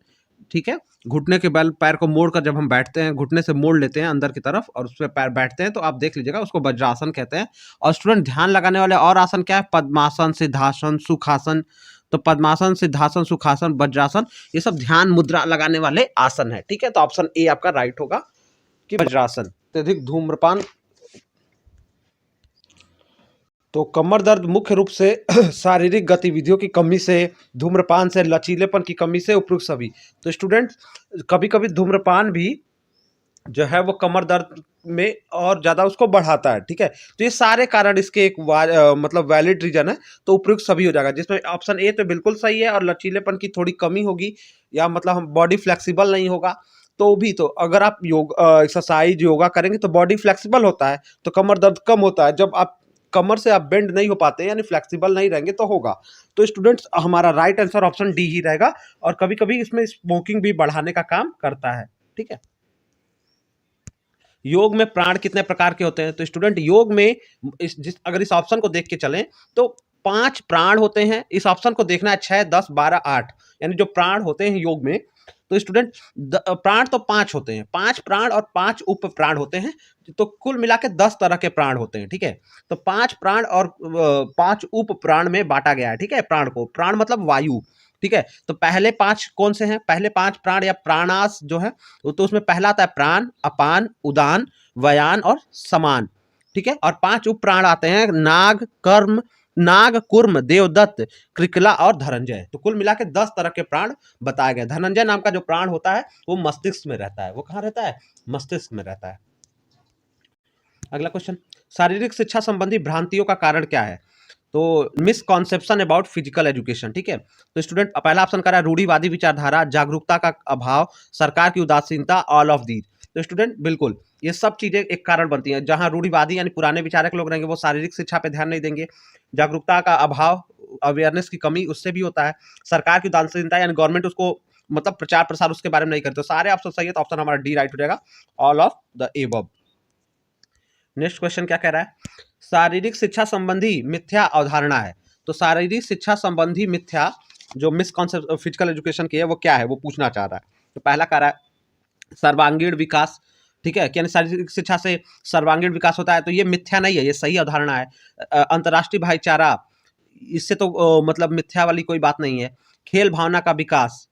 ठीक है, घुटने के बल पैर को मोड़कर जब हम बैठते हैं, घुटने से मोड़ लेते हैं अंदर की तरफ और उस पर पैर बैठते हैं, तो आप देख लीजिएगा उसको वज्रासन कहते हैं। और स्टूडेंट ध्यान लगाने वाले और आसन क्या है, पद्मासन, सिद्धासन, सुखासन। तो पद्मासन, सिद्धासन, सुखासन, वज्रासन, ये सब ध्यान मुद्रा लगाने वाले आसन है। ठीक है, तो ऑप्शन ए आपका राइट होगा कि वज्रासन। अत्यधिक धूम्रपान, तो कमर दर्द मुख्य रूप से शारीरिक गतिविधियों की कमी से, धूम्रपान से, लचीलेपन की कमी से, उपयुक्त सभी। तो स्टूडेंट कभी कभी धूम्रपान भी जो है वो कमर दर्द में और ज़्यादा उसको बढ़ाता है। ठीक है, तो ये सारे कारण इसके एक मतलब वैलिड रीजन है, तो उपयुक्त सभी हो जाएगा, जिसमें ऑप्शन ए तो बिल्कुल सही है। और लचीलेपन की थोड़ी कमी होगी या मतलब हम बॉडी फ्लेक्सिबल नहीं होगा तो भी, तो अगर आप योग एक्सरसाइज योगा करेंगे तो बॉडी फ्लेक्सिबल होता है तो कमर दर्द कम होता है। जब आप कमर से आप बेंड नहीं हो पाते यानी फ्लेक्सिबल नहीं रहेंगे तो होगा। तो स्टूडेंट्स हमारा राइट आंसर ऑप्शन डी ही रहेगा। और कभी कभी इसमें स्मोकिंग भी बढ़ाने का काम करता है। ठीक है, योग में प्राण कितने प्रकार के होते हैं? तो स्टूडेंट योग में अगर इस ऑप्शन को देख के चलें तो 5 प्राण होते हैं। इस ऑप्शन को देखना है 6, 10, 12, 8, यानी जो प्राण होते हैं योग में। तो स्टूडेंट प्राण तो 5 होते हैं, 5 प्राण और 5 उप प्राण होते हैं, तो कुल मिला के 10 तरह के प्राण होते हैं। ठीक है, तो 5 प्राण और 5 उप प्राण में बांटा गया है। ठीक है, प्राण को, प्राण मतलब वायु। ठीक है, तो पहले 5 कौन से हैं? पहले 5 प्राण या प्राणास जो है, तो उसमें पहला आता है प्राण, अपान, उदान, व्यान और समान। ठीक है, और 5 उप प्राण आते हैं, नाग, कुर्म, देवदत्त, कृकला और धनंजय। तो कुल मिला के 10 तरह के प्राण बताए गए। धनंजय नाम का जो प्राण होता है वो मस्तिष्क में रहता है। वो कहाँ रहता है? मस्तिष्क में रहता है। अगला क्वेश्चन, शारीरिक शिक्षा संबंधी भ्रांतियों का कारण क्या है? तो मिसकॉन्सेप्शन अबाउट फिजिकल एजुकेशन। ठीक है, तो स्टूडेंट पहला ऑप्शन कर रहा है रूढ़िवादी विचारधारा, जागरूकता का अभाव, सरकार की उदासीनता, ऑल ऑफ दीज। तो स्टूडेंट बिल्कुल ये सब चीजें एक कारण बनती हैं। जहां रूढ़िवादी यानी पुराने विचारक लोग रहेंगे वो शारीरिक शिक्षा पे ध्यान नहीं देंगे, जागरूकता का अभाव, अवेयरनेस की कमी उससे भी होता है, सरकार की उदासीनता यानी गवर्नमेंट उसको मतलब प्रचार प्रसार उसके बारे में नहीं करते। तो सारे ऑप्शन सही है, तो ऑप्शन हमारा डी राइट हो जाएगा, all of the above. Next question क्या कह रहा है, शारीरिक शिक्षा संबंधी मिथ्या अवधारणा है। तो शारीरिक शिक्षा संबंधी मिथ्या जो मिसकॉन्सेप्ट फिजिकल एजुकेशन की है वो क्या है, वो पूछना चाह रहा है। तो पहला कह रहा है सर्वांगीण विकास। ठीक है, यानी शारीरिक शिक्षा से सर्वांगीण विकास होता है, तो ये मिथ्या नहीं है, ये सही अवधारणा है। अंतर्राष्ट्रीय भाईचारा, इससे तो मतलब मिथ्या वाली कोई बात नहीं है। खेल भावना का विकास,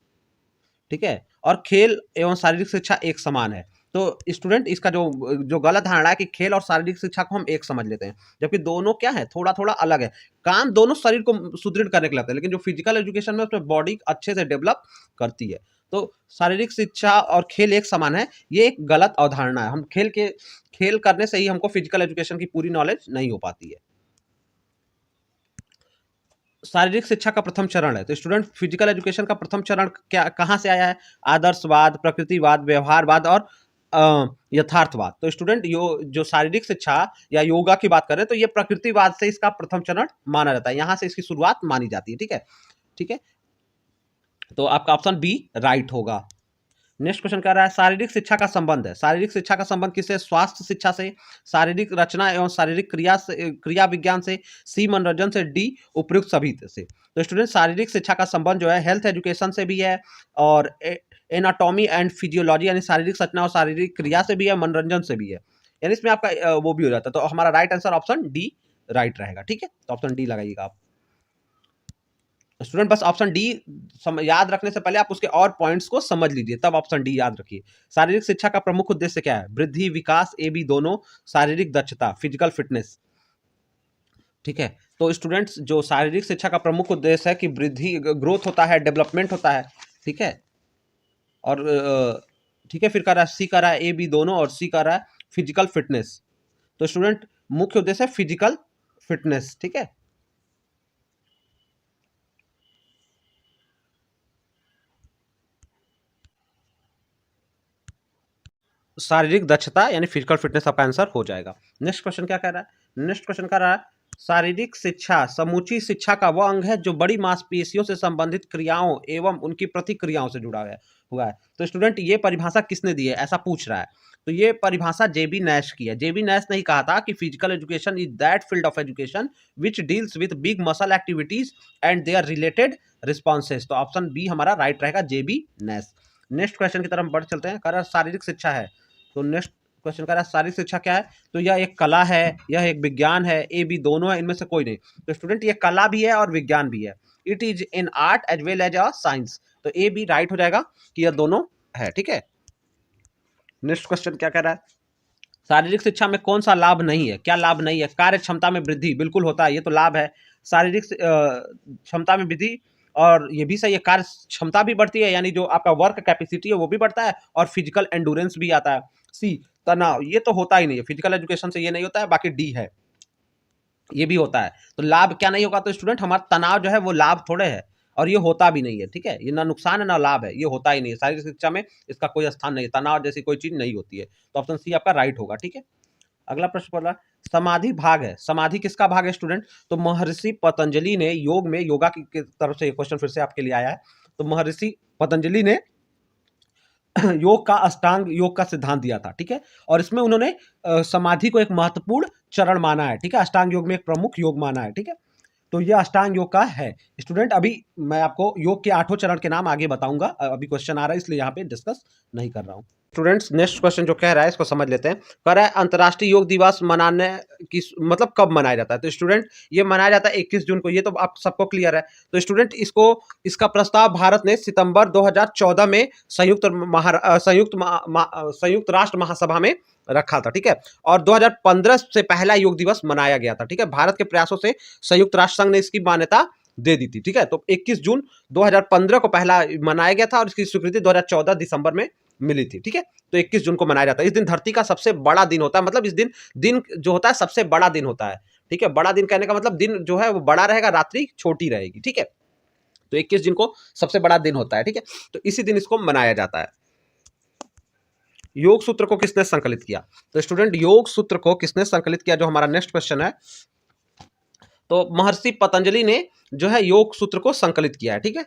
ठीक है, और खेल एवं शारीरिक शिक्षा एक समान है। तो स्टूडेंट इसका जो गलत धारणा है कि खेल और शारीरिक शिक्षा को हम एक समझ लेते हैं, जबकि दोनों क्या है, थोड़ा थोड़ा अलग है। काम दोनों शरीर को सुदृढ़ करने के लिए लगता है, लेकिन जो फिजिकल एजुकेशन में उसमें बॉडी अच्छे से डेवलप करती है। तो शारीरिक शिक्षा और खेल एक समान है, ये एक गलत अवधारणा है। हम खेल करने से ही हमको फिजिकल एजुकेशन की पूरी नॉलेज नहीं हो पाती है। शारीरिक शिक्षा का प्रथम चरण है, तो स्टूडेंट फिजिकल एजुकेशन का प्रथम चरण क्या कहाँ से आया है? आदर्शवाद, प्रकृतिवाद, व्यवहारवाद और यथार्थवाद। तो स्टूडेंट जो शारीरिक शिक्षा या योगा की बात करें तो ये प्रकृतिवाद से इसका प्रथम चरण माना जाता है, यहां से इसकी शुरुआत मानी जाती है। ठीक है, ठीक है, तो आपका ऑप्शन बी राइट होगा। नेक्स्ट क्वेश्चन कह रहा है शारीरिक शिक्षा का संबंध है। शारीरिक शिक्षा का संबंध किससे? स्वास्थ्य शिक्षा से, शारीरिक रचना एवं शारीरिक क्रिया विज्ञान से, सी मनोरंजन से, डी उपयुक्त सभी से। तो स्टूडेंट शारीरिक शिक्षा का संबंध जो है हेल्थ एजुकेशन से भी है और एनाटॉमी एंड फिजियोलॉजी यानी शारीरिक रचना और शारीरिक क्रिया से भी है, मनोरंजन से भी है, यानी इसमें आपका वो भी हो जाता है। तो हमारा right answer option D right रहेगा। ठीक है, तो ऑप्शन डी लगाइएगा आप। स्टूडेंट बस ऑप्शन डी याद रखने से पहले आप उसके और पॉइंट्स को समझ लीजिए, तब ऑप्शन डी याद रखिए। शारीरिक शिक्षा का प्रमुख उद्देश्य क्या है? वृद्धि, विकास, ए बी दोनों, शारीरिक दक्षता, फिजिकल फिटनेस। ठीक है, तो स्टूडेंट्स जो शारीरिक शिक्षा का प्रमुख उद्देश्य है कि वृद्धि ग्रोथ होता है, डेवलपमेंट होता है, ठीक है। और ठीक है, फिर कह रहा है सी कह रहा है ए बी दोनों, और सी कह रहा है फिजिकल फिटनेस। तो स्टूडेंट मुख्य उद्देश्य है फिजिकल फिटनेस, ठीक है। शारीरिक दक्षता यानी फिजिकल फिटनेस आपका आंसर हो जाएगा। नेक्स्ट क्वेश्चन क्या कह रहा है? नेक्स्ट क्वेश्चन कह रहा है शारीरिक शिक्षा समूची शिक्षा का वह अंग है जो बड़ी मांसपेशियों से संबंधित क्रियाओं एवं उनकी प्रतिक्रियाओं से जुड़ा हुआ है। तो स्टूडेंट ये परिभाषा किसने दी है, ऐसा पूछ रहा है। तो ये परिभाषा जेबी नैश की है। जेबी नैश ने ही कहा था कि physical education is that field of education which deals with big muscle activities and their related responses. तो ऑप्शन बी हमारा राइट रहेगा, जेबी नैश। नेक्स्ट क्वेश्चन की तरफ बढ़ चलते हैं। कह रहा शारीरिक शिक्षा है, तो नेक्स्ट क्वेश्चन कह रहा है शारीरिक शिक्षा क्या है? तो यह एक कला है, यह एक विज्ञान है, ए बी दोनों है, इनमें से कोई नहीं। तो स्टूडेंट ये कला भी है और विज्ञान भी है। It is an art as well as a science. तो ए बी राइट हो जाएगा कि यह दोनों है, ठीक है। नेक्स्ट क्वेश्चन क्या कह रहा है? शारीरिक शिक्षा में कौन सा लाभ नहीं है? क्या लाभ नहीं है? कार्य क्षमता में वृद्धि, बिल्कुल होता है, ये तो लाभ है। शारीरिक क्षमता में वृद्धि, और ये भी सही है, कार्य क्षमता भी बढ़ती है, यानी जो आपका वर्क कैपेसिटी है वो भी बढ़ता है, और फिजिकल एंडोरेंस भी आता है। सी तनाव, ये तो होता ही नहीं है, फिजिकल एजुकेशन से ये नहीं होता है। बाकी डी है, ये भी होता है। तो लाभ क्या नहीं होगा? तो स्टूडेंट हमारा तनाव जो है वो लाभ थोड़े है, और ये होता भी नहीं है, ठीक है। ये ना नुकसान है ना लाभ है, ये होता ही नहीं है। शारीरिक शिक्षा में इसका कोई स्थान नहीं है, तनाव जैसी कोई चीज नहीं होती है। तो ऑप्शन सी आपका राइट होगा, ठीक है। अगला प्रश्न बोला समाधि भाग है। समाधि किसका भाग है स्टूडेंट? तो महर्षि पतंजलि ने योग में, योगा की तरफ से क्वेश्चन फिर से आपके लिए आया है। तो महर्षि पतंजलि ने योग का अष्टांग योग का सिद्धांत दिया था, ठीक है। और इसमें उन्होंने समाधि को एक महत्वपूर्ण चरण माना है, ठीक है। अष्टांग योग में एक प्रमुख योग माना है, ठीक है। तो ये अष्टांग योग का है स्टूडेंट। अभी मैं आपको योग के 8 चरण के नाम आगे बताऊंगा, अभी क्वेश्चन आ रहा है इसलिए यहाँ पे डिस्कस नहीं कर रहा हूँ। स्टूडेंट्स नेक्स्ट क्वेश्चन जो कह रहा है इसको समझ लेते हैं। कह रहा है अंतर्राष्ट्रीय योग दिवस मनाने की मतलब कब मनाया जाता है? तो स्टूडेंट ये मनाया जाता है 21 जून को, ये तो आप सबको क्लियर है। तो स्टूडेंट इसको, इसका प्रस्ताव भारत ने सितंबर 2014 में संयुक्त राष्ट्र महासभा में रखा था, ठीक है। और 2015 से पहला योग दिवस मनाया गया था, ठीक है। भारत के प्रयासों से संयुक्त राष्ट्र संघ ने इसकी मान्यता दे दी थी, ठीक है। तो 21 जून 2015 को पहला मनाया गया था, और इसकी स्वीकृति 2014 दिसंबर में मिली थी, ठीक है। तो 21 जून को मनाया जाता है। इस दिन धरती का सबसे बड़ा दिन होता है, मतलब इस दिन दिन जो होता है सबसे बड़ा दिन होता है, ठीक है। बड़ा दिन कहने का मतलब दिन जो है वो बड़ा रहेगा, रात्रि छोटी रहेगी, ठीक है। तो 21 जून को सबसे बड़ा दिन होता है, ठीक है। तो इसी दिन इसको मनाया जाता है। योग सूत्र को किसने संकलित किया? तो स्टूडेंट योग सूत्र को किसने संकलित किया, जो हमारा नेक्स्ट क्वेश्चन है। तो महर्षि पतंजलि ने जो है योग सूत्र को संकलित किया है, ठीक है।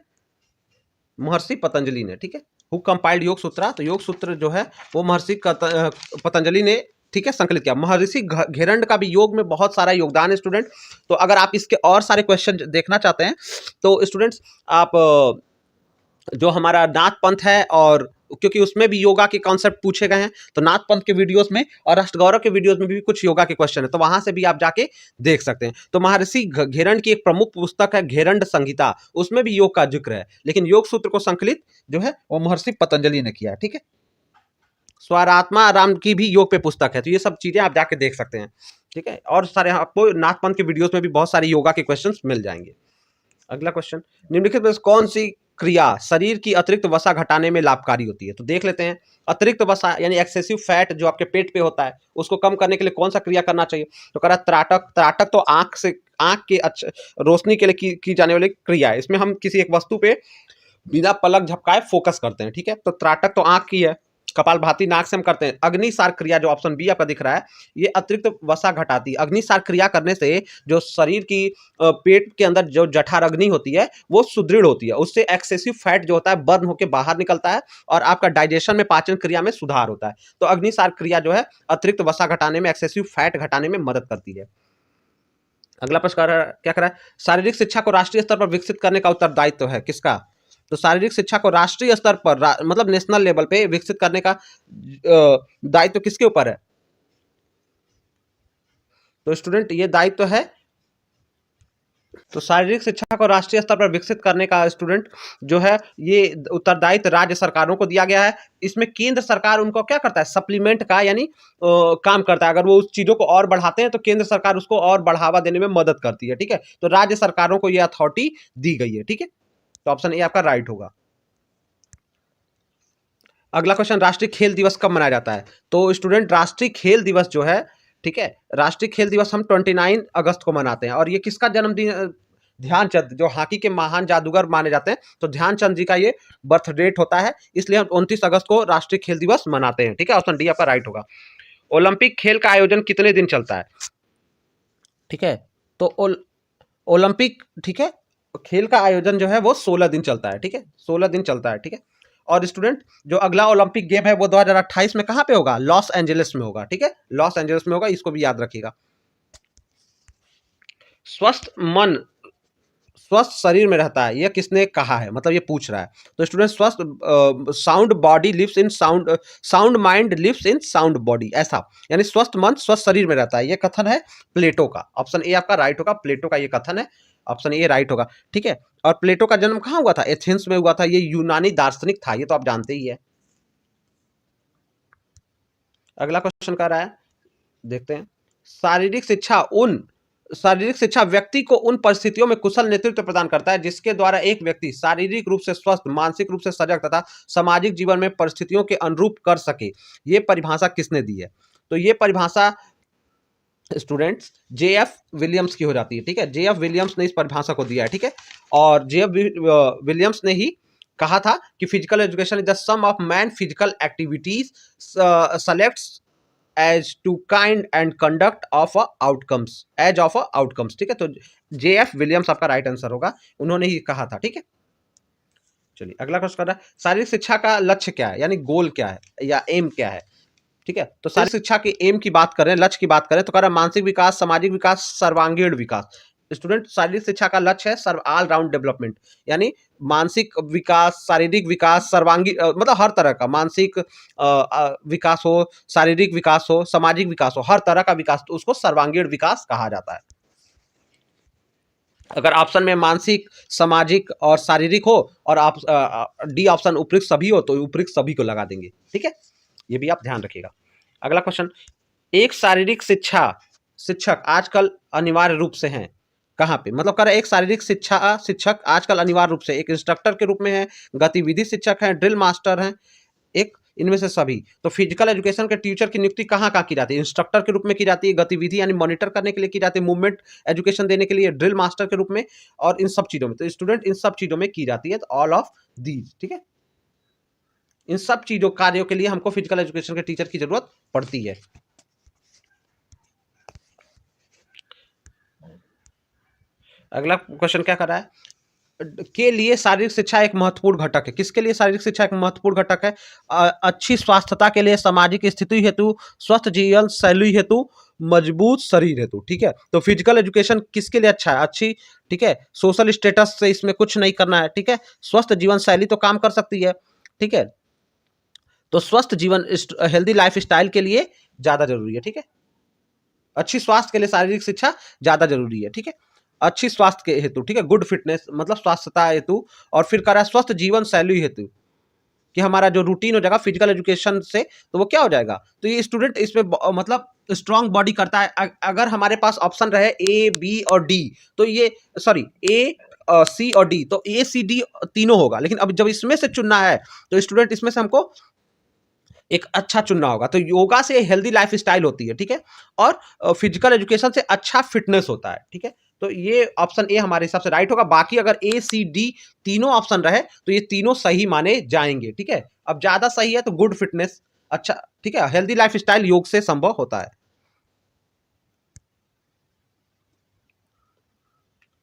महर्षि पतंजलि ने, ठीक है। हु कंपाइल्ड योग सूत्र? तो योग सूत्र जो है वो महर्षि पतंजलि ने, ठीक है, संकलित किया। महर्षि घेरंड का भी योग में बहुत सारा योगदान है स्टूडेंट। तो अगर आप इसके और सारे क्वेश्चन देखना चाहते हैं तो स्टूडेंट्स आप जो हमारा नाथ पंथ है, और क्योंकि उसमें भी योगा के कॉन्सेप्ट पूछे गए हैं, तो नाथ पंथ के वीडियोस में और राष्ट्रगौरव के वीडियोस में भी कुछ योगा के क्वेश्चन है, तो वहां से भी आप जाके देख सकते हैं। तो महर्षि घेरंड की एक प्रमुख पुस्तक है घेरंड संहिता, उसमें भी योग का जिक्र है, लेकिन योग सूत्र को संकलित जो है वो महर्षि पतंजलि ने किया है, ठीक है। स्वारात्मा राम की भी योग पे पुस्तक है, तो ये सब चीजें आप जाके देख सकते हैं, ठीक है। और सारे आपको नाथ पंथ के वीडियोस में भी बहुत सारे योगा के क्वेश्चन मिल जाएंगे। अगला क्वेश्चन, निम्नलिखित में कौन सी क्रिया शरीर की अतिरिक्त वसा घटाने में लाभकारी होती है? तो देख लेते हैं। अतिरिक्त वसा यानी एक्सेसिव फैट जो आपके पेट पे होता है, उसको कम करने के लिए कौन सा क्रिया करना चाहिए? तो कह रहा है त्राटक। त्राटक तो आंख के रोशनी के लिए की जाने वाली क्रिया है। इसमें हम किसी एक वस्तु पे बिना पलक झपकाए फोकस करते हैं, ठीक है। तो त्राटक तो आंख की है। कपालभाति नाक से हम करते हैं। अग्निसार क्रिया जो ऑप्शन बी आपका दिख रहा है, ये अतिरिक्त वसा घटाती है। अग्निसार क्रिया करने से जो शरीर की पेट के अंदर जो जठर अग्नि होती है वो सुदृढ़ होती है, उससे एक्सेसिव फैट जो होता है बर्न होकर बाहर निकलता है, और आपका डाइजेशन में, पाचन क्रिया में सुधार होता है। तो अग्निसार क्रिया जो है अतिरिक्त वसा घटाने में, एक्सेसिव फैट घटाने में मदद करती है। अगला प्रश्न क्या कर रहा है? शारीरिक शिक्षा को राष्ट्रीय स्तर पर विकसित करने का उत्तरदायित्व है किसका? तो शारीरिक शिक्षा को राष्ट्रीय स्तर पर मतलब नेशनल लेवल पे विकसित करने का दायित्व किसके ऊपर है? तो स्टूडेंट ये दायित्व है तो शारीरिक शिक्षा को राष्ट्रीय स्तर पर विकसित करने का स्टूडेंट जो है ये उत्तरदायित्व राज्य सरकारों को दिया गया है। इसमें केंद्र सरकार उनको क्या करता है, सप्लीमेंट का यानी काम करता है। अगर वो उस चीजों को और बढ़ाते हैं तो केंद्र सरकार उसको और बढ़ावा देने में मदद करती है, ठीक है। तो राज्य सरकारों को यह अथॉरिटी दी गई है, ठीक है। तो ऑप्शन ए आपका राइट होगा। अगला क्वेश्चन, राष्ट्रीय खेल दिवस कब मनाया जाता है? तो स्टूडेंट राष्ट्रीय खेल दिवस जो है, ठीक है, राष्ट्रीय खेल दिवस हम 29 अगस्त को मनाते हैं। और ये किसका जन्मदिन? ध्यानचंद, जो हॉकी के महान जादूगर माने जाते हैं, तो ध्यानचंद जी का ये बर्थ डेट होता है, इसलिए हम 29 अगस्त को राष्ट्रीय खेल दिवस मनाते हैं, ठीक है। ऑप्शन डी आपका राइट होगा। ओलंपिक खेल का आयोजन कितने दिन चलता है? ठीक है, तो ओलंपिक, ठीक है, खेल का आयोजन जो है वो 16 दिन चलता है, ठीक है, 16 दिन चलता है, ठीक है। और स्टूडेंट जो अगला ओलंपिक गेम है वो 2028 में कहां पे होगा? लॉस एंजलिस में होगा, ठीक है, लॉस एंजलिस में होगा, इसको भी याद रखिएगा। स्वस्थ मन स्वस्थ शरीर में रहता है, यह किसने कहा है? मतलब ये पूछ रहा है। तो स्टूडेंट स्वस्थ sound body lives in sound, sound mind lives in sound body, ऐसा यानी स्वस्थ मन स्वस्थ शरीर में रहता है, यह कथन है प्लेटो का। ऑप्शन ए आपका राइट होगा, प्लेटो का ये कथन है, ऑप्शन ए राइट होगा, ठीक है। और प्लेटो का जन्म कहाँ हुआ था? एथेंस में हुआ था, ये यूनानी दार्शनिक था, ये तो आप जानते ही है। अगला क्वेश्चन कह रहा है, देखते हैं। शारीरिक शिक्षा व्यक्ति को उन परिस्थितियों में कुशल नेतृत्व प्रदान करता है जिसके द्वारा एक व्यक्ति शारीरिक रूप से स्वस्थ, मानसिक रूप से सजग तथा सामाजिक जीवन में परिस्थितियों के अनुरूप कर सके। ये परिभाषा किसने दी है? तो ये परिभाषा स्टूडेंट्स जेएफ विलियम्स की हो जाती है, ठीक है। जेएफ विलियम्स ने इस परिभाषा को दिया है, ठीक है। और जेएफ विलियम्स ने ही कहा था कि physical education is the sum of man physical activities selects as to kind and conduct of outcomes, as of outcomes, ठीक है। तो जेएफ विलियम्स आपका राइट आंसर होगा, उन्होंने ही कहा था, ठीक है। चलिए अगला क्वेश्चन कर रहा है, शारीरिक शिक्षा का लक्ष्य क्या है, यानी गोल क्या है या एम क्या है, ठीक है। तो शारीरिक शिक्षा के एम की बात करें, लक्ष्य की बात करें, तो कह रहा है मानसिक विकास, सामाजिक विकास, सर्वांगीण विकास। स्टूडेंट शारीरिक शिक्षा का लक्ष्य है सर्व ऑल राउंड डेवलपमेंट, यानी मानसिक विकास, शारीरिक विकास, सर्वांगी मतलब हर तरह का मानसिक विकास हो, शारीरिक विकास हो, सामाजिक विकास हो, हर तरह का विकास, तो उसको सर्वांगीण विकास कहा जाता है। अगर ऑप्शन में मानसिक, सामाजिक और शारीरिक हो और आप डी ऑप्शन उपयुक्त सभी हो, तो उपयुक्त सभी को लगा देंगे, ठीक है। ये भी आप ध्यान रखिएगा। अगला क्वेश्चन, एक शारीरिक शिक्षक आजकल अनिवार्य रूप से हैं कहाँ पे? मतलब कह रहा है एक शारीरिक शिक्षक आजकल अनिवार्य रूप से एक इंस्ट्रक्टर के रूप में है, गतिविधि शिक्षक हैं, ड्रिल मास्टर हैं, एक इनमें से सभी। तो फिजिकल एजुकेशन के टीचर की नियुक्ति कहाँ की जाती है? इंस्ट्रक्टर के रूप में की जाती है, गतिविधि यानी मॉनिटर करने के लिए की जाती है, मूवमेंट एजुकेशन देने के लिए ड्रिल मास्टर के रूप में, और इन सब चीजों में। तो स्टूडेंट इन सब चीजों में की जाती है, तो ऑल ऑफ दीज, ठीक है। इन सब चीजों कार्यों के लिए हमको फिजिकल एजुकेशन के टीचर की जरूरत पड़ती है। अगला क्वेश्चन क्या कर रहा है, के लिए शारीरिक शिक्षा एक महत्वपूर्ण घटक है। किसके लिए शारीरिक शिक्षा एक महत्वपूर्ण घटक है? अच्छी स्वास्थ्यता के लिए, सामाजिक स्थिति हेतु, स्वस्थ जीवन शैली हेतु, मजबूत शरीर हेतु, ठीक है। तो फिजिकल एजुकेशन किसके लिए अच्छा है? अच्छी, ठीक है, सोशल स्टेटस से इसमें कुछ नहीं करना है, ठीक है। स्वस्थ जीवन शैली तो काम कर सकती है, ठीक है। तो स्वस्थ जीवन, हेल्दी लाइफ स्टाइल के लिए ज्यादा जरूरी है, ठीक है। अच्छी स्वास्थ्य के लिए शारीरिक शिक्षा ज्यादा जरूरी है, ठीक है। अच्छी स्वास्थ्य के हेतु, ठीक है, गुड फिटनेस मतलब स्वास्थ्यता हेतु। और फिर कह रहा है स्वस्थ जीवन शैली हेतु, कि हमारा जो रूटीन हो जाएगा फिजिकल एजुकेशन से, तो वो क्या हो जाएगा? तो ये स्टूडेंट इसमें मतलब स्ट्रॉन्ग बॉडी करता है। अगर हमारे पास ऑप्शन रहे ए, बी और डी, तो ये सॉरी ए, सी और डी, तो ए, सी, डी तीनों होगा। लेकिन अब जब इसमें से चुनना है, तो स्टूडेंट इसमें से हमको एक अच्छा चुनना होगा। तो योगा से हेल्दी लाइफ स्टाइल होती है, ठीक है, और फिजिकल एजुकेशन से अच्छा फिटनेस होता है, ठीक है। तो ये ऑप्शन ए हमारे हिसाब से राइट होगा। बाकी अगर ए, सी, डी तीनों ऑप्शन रहे तो ये तीनों सही माने जाएंगे, ठीक है। अब ज्यादा सही है तो गुड फिटनेस, अच्छा, ठीक है, हेल्दी लाइफ स्टाइल योग से संभव होता है।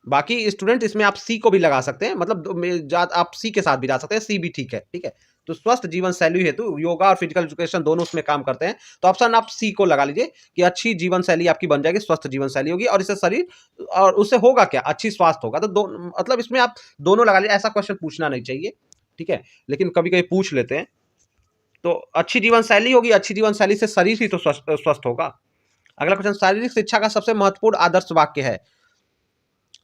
बाकी स्टूडेंट इसमें आप सी को भी लगा सकते हैं, मतलब आप सी के साथ भी जा सकते हैं, सी भी ठीक है, ठीक है। तो स्वस्थ जीवन शैली हेतु योगा और फिजिकल एजुकेशन दोनों उसमें काम करते हैं, तो ऑप्शन आप सी को लगा लीजिए कि अच्छी जीवन शैली आपकी बन जाएगी, स्वस्थ जीवन शैली होगी, और इससे शरीर और उससे होगा क्या, अच्छी स्वास्थ्य होगा। तो दो मतलब इसमें आप दोनों लगा लीजिए, ऐसा क्वेश्चन पूछना नहीं चाहिए, ठीक है, लेकिन कभी कभी पूछ लेते हैं। तो अच्छी जीवन शैली होगी, अच्छी जीवन शैली से शरीर ही तो स्वस्थ होगा। अगला क्वेश्चन, शारीरिक शिक्षा का सबसे महत्वपूर्ण आदर्श वाक्य है।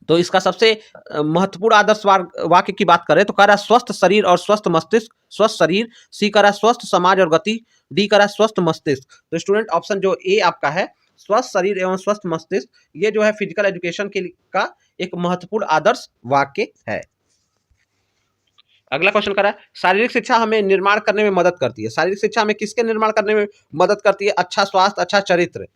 तो इसका सबसे महत्वपूर्ण आदर्श वाक्य की बात करें तो कह रहा है स्वस्थ शरीर और स्वस्थ मस्तिष्क, स्वस्थ शरीर, सी कह रहा है स्वस्थ समाज और गति, डी कह रहा है स्वस्थ मस्तिष्क। तो स्टूडेंट ऑप्शन जो ए आपका है स्वस्थ शरीर एवं स्वस्थ मस्तिष्क, ये जो है फिजिकल एजुकेशन के का एक महत्वपूर्ण आदर्श वाक्य है। अगला क्वेश्चन कर रहा है शारीरिक शिक्षा हमें निर्माण करने में मदद करती है। शारीरिक शिक्षा हमें किसके निर्माण करने में मदद करती है? अच्छा स्वास्थ्य, अच्छा चरित्र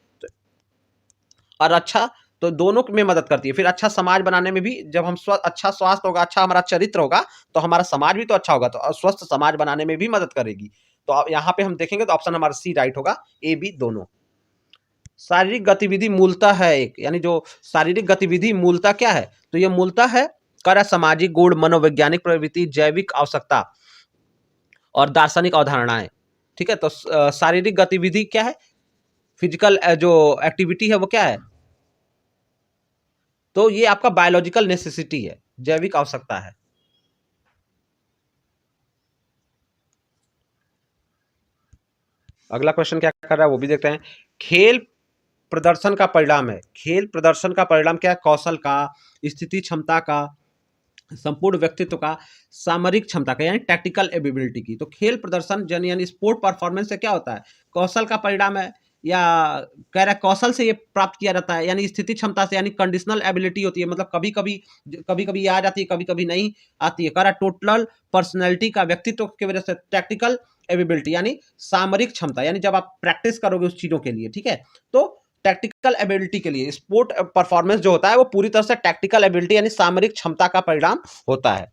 और अच्छा, तो दोनों में मदद करती है। फिर अच्छा समाज बनाने में भी, जब हम अच्छा स्वास्थ्य होगा, अच्छा हमारा चरित्र होगा, तो हमारा समाज भी तो अच्छा होगा, तो स्वस्थ समाज बनाने में भी मदद करेगी। तो यहाँ पे हम देखेंगे तो ऑप्शन हमारा सी राइट होगा, ए बी दोनों। शारीरिक गतिविधि मूलतः है एक, यानी जो शारीरिक गतिविधि मूलतः क्या है? तो ये मूलतः है कर सामाजिक गुण, मनोवैज्ञानिक प्रवृत्ति, जैविक आवश्यकता और दार्शनिक अवधारणाएं। ठीक है, तो शारीरिक गतिविधि क्या है? फिजिकल जो एक्टिविटी है वो क्या है? तो ये आपका बायोलॉजिकल नेसेसिटी है, जैविक आवश्यकता है। अगला क्वेश्चन क्या कर रहा है वो भी देखते हैं। खेल प्रदर्शन का परिणाम है। खेल प्रदर्शन का परिणाम क्या है? कौशल का, स्थिति क्षमता का, संपूर्ण व्यक्तित्व का, सामरिक क्षमता का, यानी टैक्टिकल एबिलिटी की। तो खेल प्रदर्शन यानी स्पोर्ट परफॉर्मेंस से क्या होता है? कौशल का परिणाम है, या कह रहा है कौशल से ये प्राप्त किया जाता है, यानी स्थिति क्षमता से, यानी कंडीशनल एबिलिटी होती है, मतलब कभी कभी ये आ जाती है, कभी कभी नहीं आती है। कह रहा है टोटल पर्सनैलिटी का, व्यक्तित्व की वजह से। टैक्टिकल एबिलिटी यानी सामरिक क्षमता, यानी जब आप प्रैक्टिस करोगे उस चीजों के लिए, ठीक है, तो टैक्टिकल एबिलिटी के लिए स्पोर्ट परफॉर्मेंस जो होता है वो पूरी तरह से टैक्टिकल एबिलिटी यानी सामरिक क्षमता का परिणाम होता है।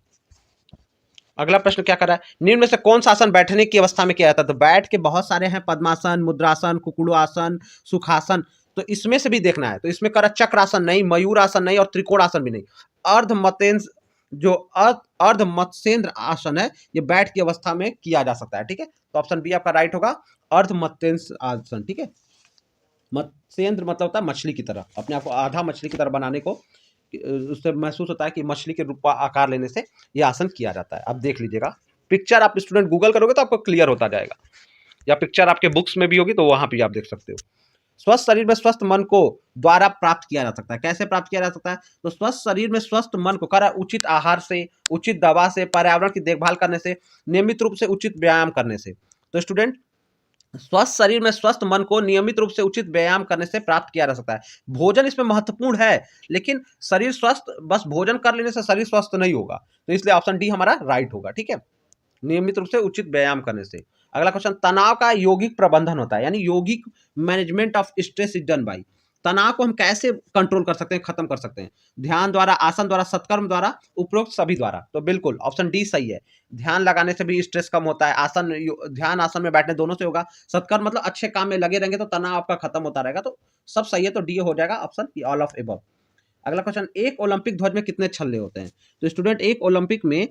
अगला प्रश्न क्या कर रहा है? निम्न में से कौन सा आसन बैठने की अवस्था में किया जाता है? तो बैठ के बहुत सारे हैं, पद्मासन, मुद्रासन, कुकुड़ू आसन, सुखासन। तो इसमें से भी देखना है। तो इसमें कर चक्रासन नहीं, मयूर आसन नहीं और त्रिकोण आसन भी नहीं। अर्धमतेंद्र जो अर्ध मत्स्येंद्र आसन है, ये बैठ की अवस्था में किया जा सकता है। ठीक है, तो ऑप्शन बी आपका राइट होगा, अर्धमत्स्येंद्र आसन। ठीक है, मत्स्येंद्र मतलब होता है मछली की तरह, अपने आप को आधा मछली की तरह बनाने को, उससे महसूस होता है कि मछली के रूप आकार लेने से यह आसन किया जाता है। आप देख लीजिएगा, पिक्चर आप स्टूडेंट गूगल करोगे तो आपको क्लियर होता जाएगा, या पिक्चर आपके बुक्स में भी होगी तो वहां भी आप देख सकते हो। स्वस्थ शरीर में स्वस्थ मन को द्वारा प्राप्त किया जा सकता है। कैसे प्राप्त किया जा सकता है? तो स्वस्थ शरीर में स्वस्थ मन को करा उचित आहार से, उचित दवा से, पर्यावरण की देखभाल करने से, नियमित रूप से उचित व्यायाम करने से। तो स्टूडेंट स्वस्थ शरीर में स्वस्थ मन को नियमित रूप से उचित व्यायाम करने से प्राप्त किया जा सकता है। भोजन इसमें महत्वपूर्ण है, लेकिन शरीर स्वस्थ बस भोजन कर लेने से शरीर स्वस्थ नहीं होगा, तो इसलिए ऑप्शन डी हमारा राइट होगा। ठीक है, नियमित रूप से उचित व्यायाम करने से। अगला क्वेश्चन, तनाव का यौगिक प्रबंधन होता है, यानी यौगिक management of stress is done by. तनाव को हम कैसे कंट्रोल कर सकते हैं, खत्म कर सकते हैं? ध्यान द्वारा, आसन द्वारा, सत्कर्म द्वारा, उपरोक्त सभी द्वारा। तो बिल्कुल ऑप्शन डी सही है। ध्यान लगाने से भी स्ट्रेस कम होता है, आसन, ध्यान आसन में बैठने दोनों से होगा, सत्कर्म मतलब अच्छे काम में लगे रहेंगे तो तनाव आपका खत्म होता रहेगा। तो सब सही है, तो डी हो जाएगा ऑप्शन ऑल ऑफ एबव। अगला क्वेश्चन, एक ओलंपिक ध्वज में कितने छल्ले होते हैं? तो स्टूडेंट एक ओलंपिक में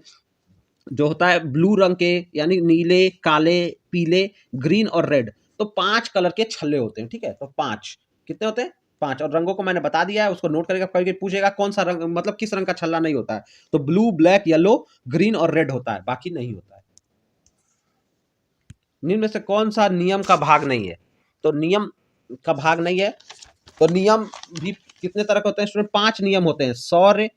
जो होता है ब्लू रंग के, यानी नीले, काले, पीले, ग्रीन और रेड, तो 5 कलर के छल्ले होते हैं। ठीक है, तो 5 कितने होते हैं? 5। और रंगों को मैंने बता दिया है, उसको नोट करेगा, कभी पूछेगा कौन सा रंग, मतलब किस रंग का छल्ला नहीं होता है, तो ब्लू, ब्लैक, येलो, ग्रीन और रेड होता है, बाकी नहीं होता है। निम्न में से कौन सा नियम का भाग नहीं है? तो नियम का भाग नहीं है, तो नियम भी कितने तरह के होते हैं स्टूडेंट? 5 नियम होते हैं, शौर्य,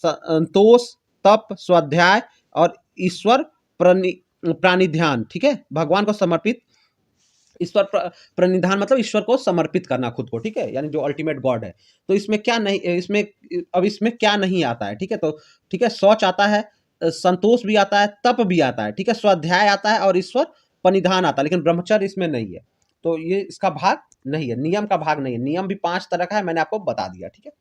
संतोष, तप, स्वाध्याय और ईश्वर प्राणिध्यान। ठीक है, भगवान को समर्पित, ईश्वर प्रणिधान मतलब ईश्वर को समर्पित करना खुद को। ठीक है, यानी जो अल्टीमेट गॉड है। तो इसमें क्या नहीं, इसमें क्या नहीं आता है? ठीक है, तो ठीक है, शौच आता है, संतोष भी आता है, तप भी आता है, ठीक है, स्वाध्याय आता है और ईश्वर परिधान आता है, लेकिन ब्रह्मचर्य इसमें नहीं है। तो ये इसका भाग नहीं है, नियम का भाग नहीं है। नियम भी 5 तरह का है, मैंने आपको बता दिया। ठीक है,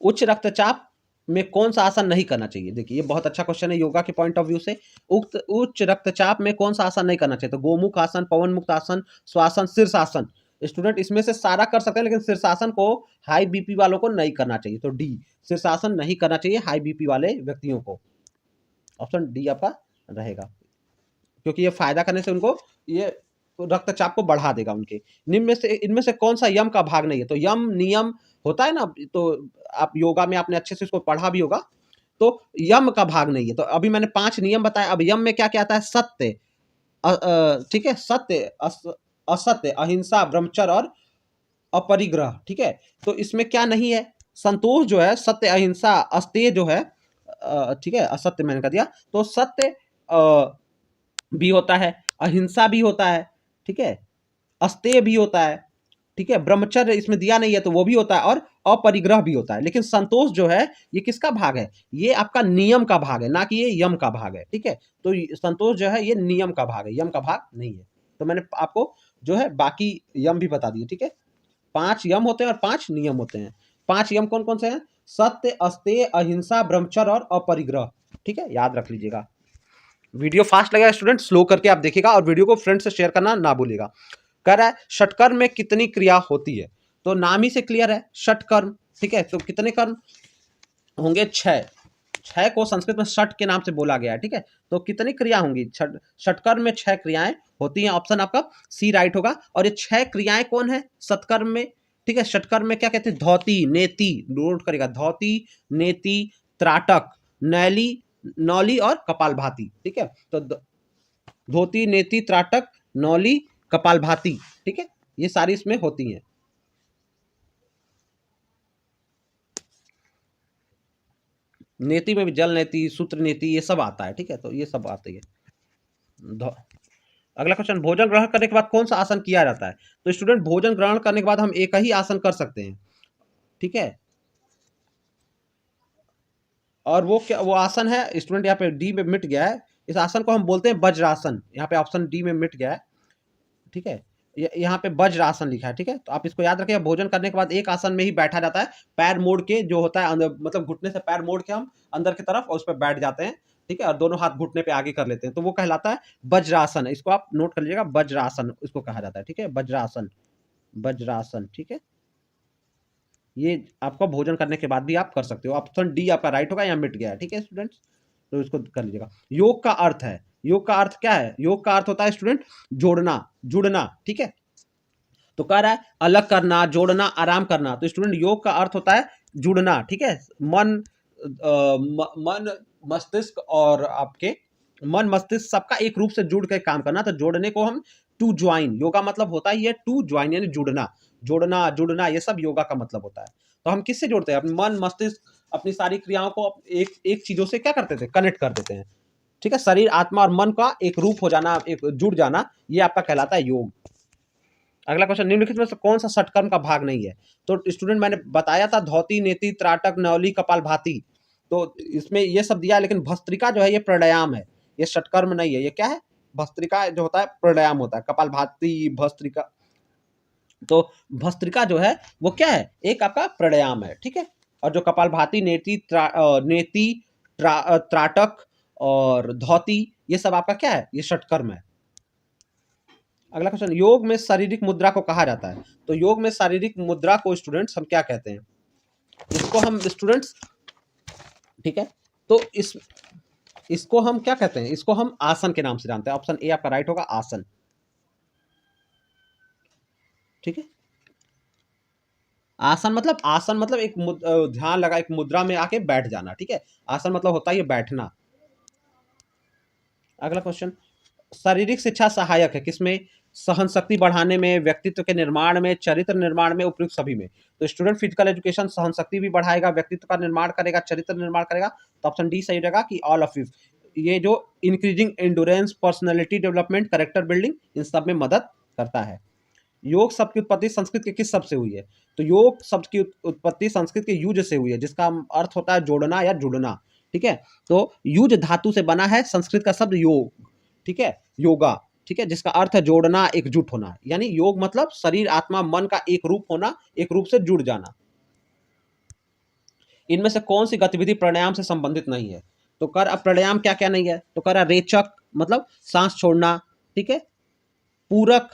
उच्च रक्तचाप में कौन सा आसन नहीं करना चाहिए? देखिए, ये बहुत अच्छा क्वेश्चन है योगा के पॉइंट ऑफ व्यू से। उच्च रक्तचाप में कौन सा आसन नहीं करना चाहिए? तो गोमुख आसन, पवन मुक्त आसन, श्वासन, शीर्षासन। स्टूडेंट इसमें से सारा कर सकते हैं, लेकिन शीर्षासन को हाई बीपी वालों को नहीं करना चाहिए। तो डी, शीर्षासन नहीं करना चाहिए हाई बीपी वाले व्यक्तियों को। ऑप्शन डी आपका रहेगा, क्योंकि ये फायदा करने से उनको ये रक्तचाप को बढ़ा देगा उनके। इनमें से कौन सा यम का भाग नहीं है? तो यम नियम होता है ना, तो आप योगा में आपने अच्छे से इसको पढ़ा भी होगा, तो यम का भाग नहीं है। तो अभी मैंने 5 नियम बताया, अब यम में क्या क्या आता है? सत्य, ठीक है, सत्य, असत्य, अहिंसा, ब्रह्मचर्य और अपरिग्रह, ठीक है। तो इसमें क्या नहीं है, संतोष जो है, सत्य अहिंसा अस्तेय जो है, ठीक है, असत्य मैंने कह दिया, तो सत्य भी होता है, अहिंसा भी होता है, ठीक है, अस्तेय भी होता है, ठीक है, ब्रह्मचर्य इसमें दिया नहीं है तो वो भी होता है, और अपरिग्रह भी होता है। लेकिन संतोष जो है ये किसका भाग है, ये आपका नियम का भाग है, ना कि ये यम का भाग है, ठीक है। तो संतोष जो है ये नियम का भाग है, यम का भाग नहीं है। तो मैंने आपको जो है बाकी यम भी बता दिए, ठीक है। 5 यम होते हैं और 5 नियम होते हैं। 5 यम कौन कौन से हैं, सत्य, अस्तेय, अहिंसा, ब्रह्मचर्य और अपरिग्रह, ठीक है, याद रख लीजिएगा। वीडियो फास्ट लगेगा स्टूडेंट, स्लो करके आप देखिएगा, और वीडियो को फ्रेंड से शेयर करना ना भूलिएगा। कह रहा है षटकर्म में कितनी क्रिया होती है, तो नाम ही से क्लियर है, षटकर्म, ठीक है। तो कितने कर्म होंगे, 6। 6 को संस्कृत में षट के नाम से बोला गया है, ठीक है। तो कितनी क्रिया होंगी, षटकर्म में 6 क्रियाएं होती हैं, ऑप्शन आपका सी राइट होगा। और ये 6 क्रियाएं कौन है सत्कर्म में, ठीक है। षटकर्म में क्या कहते हैं, धौती, नेति, नोट करेगा, धौती, नेति, त्राटक, नैली, नौली और कपालभाति, ठीक है। तो धोती, नेति, त्राटक, नौली, कपालभाति, ठीक है, ये सारी इसमें होती हैं। नेति में भी जल नेति, सूत्र नेति, ये सब आता है, ठीक है। तो ये सब आती है। अगला क्वेश्चन, भोजन ग्रहण करने के बाद कौन सा आसन किया जाता है, तो स्टूडेंट भोजन ग्रहण करने के बाद हम एक ही आसन कर सकते हैं, ठीक है। और वो क्या, वो आसन है स्टूडेंट, यहाँ पे डी में मिट गया है, इस आसन को हम बोलते हैं वज्रासन, यहाँ पे ऑप्शन डी में मिट गया है, ठीक है। यहाँ पे वज्रासन लिखा है, ठीक है। तो आप इसको याद रखिए, भोजन करने के बाद एक आसन में ही बैठा जाता है, पैर मोड़ के जो होता है अंदर, मतलब घुटने से पैर मोड़ के हम अंदर की तरफ और उस पर बैठ जाते हैं, ठीक है, और दोनों हाथ घुटने पे आगे कर लेते हैं, तो वो कहलाता है वज्रासन। इसको आप नोट कर लीजिएगा, वज्रासन इसको कहा जाता है, ठीक है, वज्रासन, वज्रासन, ठीक है। ये आपको भोजन करने के बाद भी आप कर सकते हो, ऑप्शन डी आपका राइट होगा, यहाँ मिट गया है, ठीक है स्टूडेंट्स, तो इसको कर लीजिएगा। योग का अर्थ है, योग का अर्थ क्या है, योग का अर्थ होता है स्टूडेंट जोड़ना, जुड़ना, ठीक है। तो कह रहा है अलग करना, जोड़ना, आराम करना, तो स्टूडेंट योग का अर्थ होता है जुड़ना, ठीक है। मन मन मस्तिष्क और आपके मन मस्तिष्क सबका एक रूप से जुड़ के काम करना, तो जोड़ने को हम टू ज्वाइन, योगा मतलब होता ही है टू ज्वाइन, यानी जुड़ना, जोड़ना, जुड़ना, ये सब योगा का मतलब होता है। तो हम किससे जोड़ते हैं, अपने मन मस्तिष्क, अपनी सारी क्रियाओं को एक एक चीजों से क्या करते थे, कनेक्ट कर देते हैं, ठीक है। शरीर, आत्मा और मन का एक रूप हो जाना, एक जुड़ जाना, ये आपका कहलाता है योग। अगला क्वेश्चन, निम्नलिखित में से कौन सा षटकर्म का भाग नहीं है, तो स्टूडेंट मैंने बताया था धौती, नेति, त्राटक, नौली, कपालभाति, तो इसमें ये सब दिया है, लेकिन भस्त्रिका जो है ये प्राणायाम है, ये षटकर्म नहीं है। ये क्या है, भस्त्रिका जो होता है प्राणायाम होता है, कपालभाति, भस्त्रिका, तो भस्त्रिका जो है वो क्या है, एक आपका प्राणायाम है, ठीक है। और जो कपालभाति, नेति, त्राटक और धौती, ये सब आपका क्या है, ये षटकर्म है। अगला क्वेश्चन, योग में शारीरिक मुद्रा को कहा जाता है, तो योग में शारीरिक मुद्रा को स्टूडेंट्स हम क्या कहते हैं, इसको हम स्टूडेंट्स, ठीक है, तो इसको हम क्या कहते हैं, इसको हम आसन के नाम से जानते हैं, ऑप्शन ए आपका राइट होगा, आसन, ठीक है। आसन मतलब एक ध्यान लगा, एक मुद्रा में आके बैठ जाना, ठीक है, आसन मतलब होता है ये बैठना। अगला क्वेश्चन, शारीरिक शिक्षा सहायक है किसमें, सहन शक्ति बढ़ाने में, व्यक्तित्व के निर्माण में, चरित्र निर्माण में, उपयुक्त सभी में। तो स्टूडेंट फिजिकल एजुकेशन सहन शक्ति भी बढ़ाएगा, व्यक्तित्व का निर्माण करेगा, चरित्र निर्माण करेगा, तो ऑप्शन डी सही रहेगा कि ऑल ऑफ इट। ये जो increasing endurance, personality development, character building, इन सब में मदद करता है। योग शब्द की उत्पत्ति संस्कृत के किस शब्द से हुई है, तो योग शब्द की उत्पत्ति संस्कृत के युज से हुई है, जिसका अर्थ होता है जोड़ना या जुड़ना, ठीक है। तो युज धातु से बना है संस्कृत का शब्द योग, ठीक है, योगा, ठीक है, जिसका अर्थ है जोड़ना, एकजुट होना, यानी योग मतलब शरीर, आत्मा, मन का एक रूप होना, एक रूप से जुड़ जाना। इनमें से कौन सी गतिविधि प्राणायाम से संबंधित नहीं है, तो कर, अब प्राणायाम क्या क्या नहीं है, तो कर रेचक मतलब सांस छोड़ना, ठीक है, पूरक,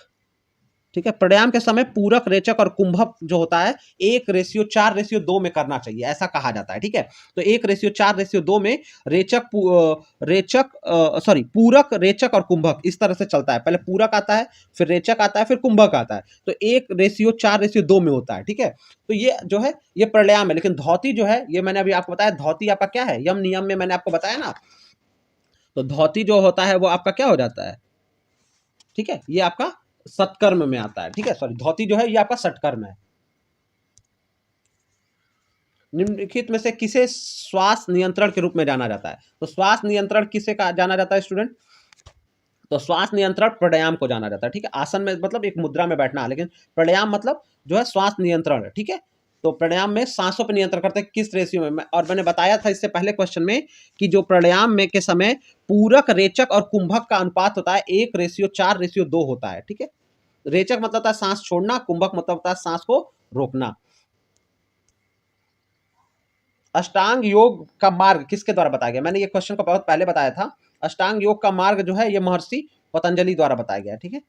ठीक है, प्राणायाम के समय पूरक, रेचक और कुंभक जो होता है 1:4:2 में करना चाहिए, ऐसा कहा जाता है, ठीक है। तो 1:4:2 में पूरक, रेचक और कुंभक इस तरह से चलता है, पहले पूरक आता है, फिर रेचक आता है, फिर कुंभक आता है, तो 1:4:2 में होता है, ठीक है। तो ये जो है ये प्राणायाम है। लेकिन धौती जो है, ये मैंने अभी आपको बताया, धौती आपका क्या है, यम नियम में मैंने आपको बताया ना, तो धौती जो होता है वो आपका क्या हो जाता है, ठीक है, ये आपका सत्कर्म में आता है, ठीक है, सॉरी, धौती जो है ये आपका सटकर्म है, निम्नलिखित में से किसे श्वास नियंत्रण के रूप में जाना जाता है? तो श्वास नियंत्रण किसे का जाना जाता है स्टूडेंट? तो श्वास नियंत्रण प्राणायाम को जाना जाता है, ठीक है। आसन में मतलब एक मुद्रा में बैठना है, लेकिन प्राणायाम मतलब जो है श्वास नियंत्रण है, ठीक है। तो प्राणायाम में सांसों पर नियंत्रण करते हैं, किस रेशियो में? और मैंने बताया था इससे पहले क्वेश्चन में कि जो प्राणायाम में के समय पूरक, रेचक और कुंभक का अनुपात होता है 1:4:2 होता है, ठीक है। रेचक मतलब होता है सांस छोड़ना, कुंभक मतलब होता है सांस को रोकना। अष्टांग योग का मार्ग किसके द्वारा बताया गया? मैंने ये क्वेश्चन को बहुत पहले बताया था। अष्टांग योग का मार्ग जो है ये महर्षि पतंजलि द्वारा बताया गया है, ठीक है।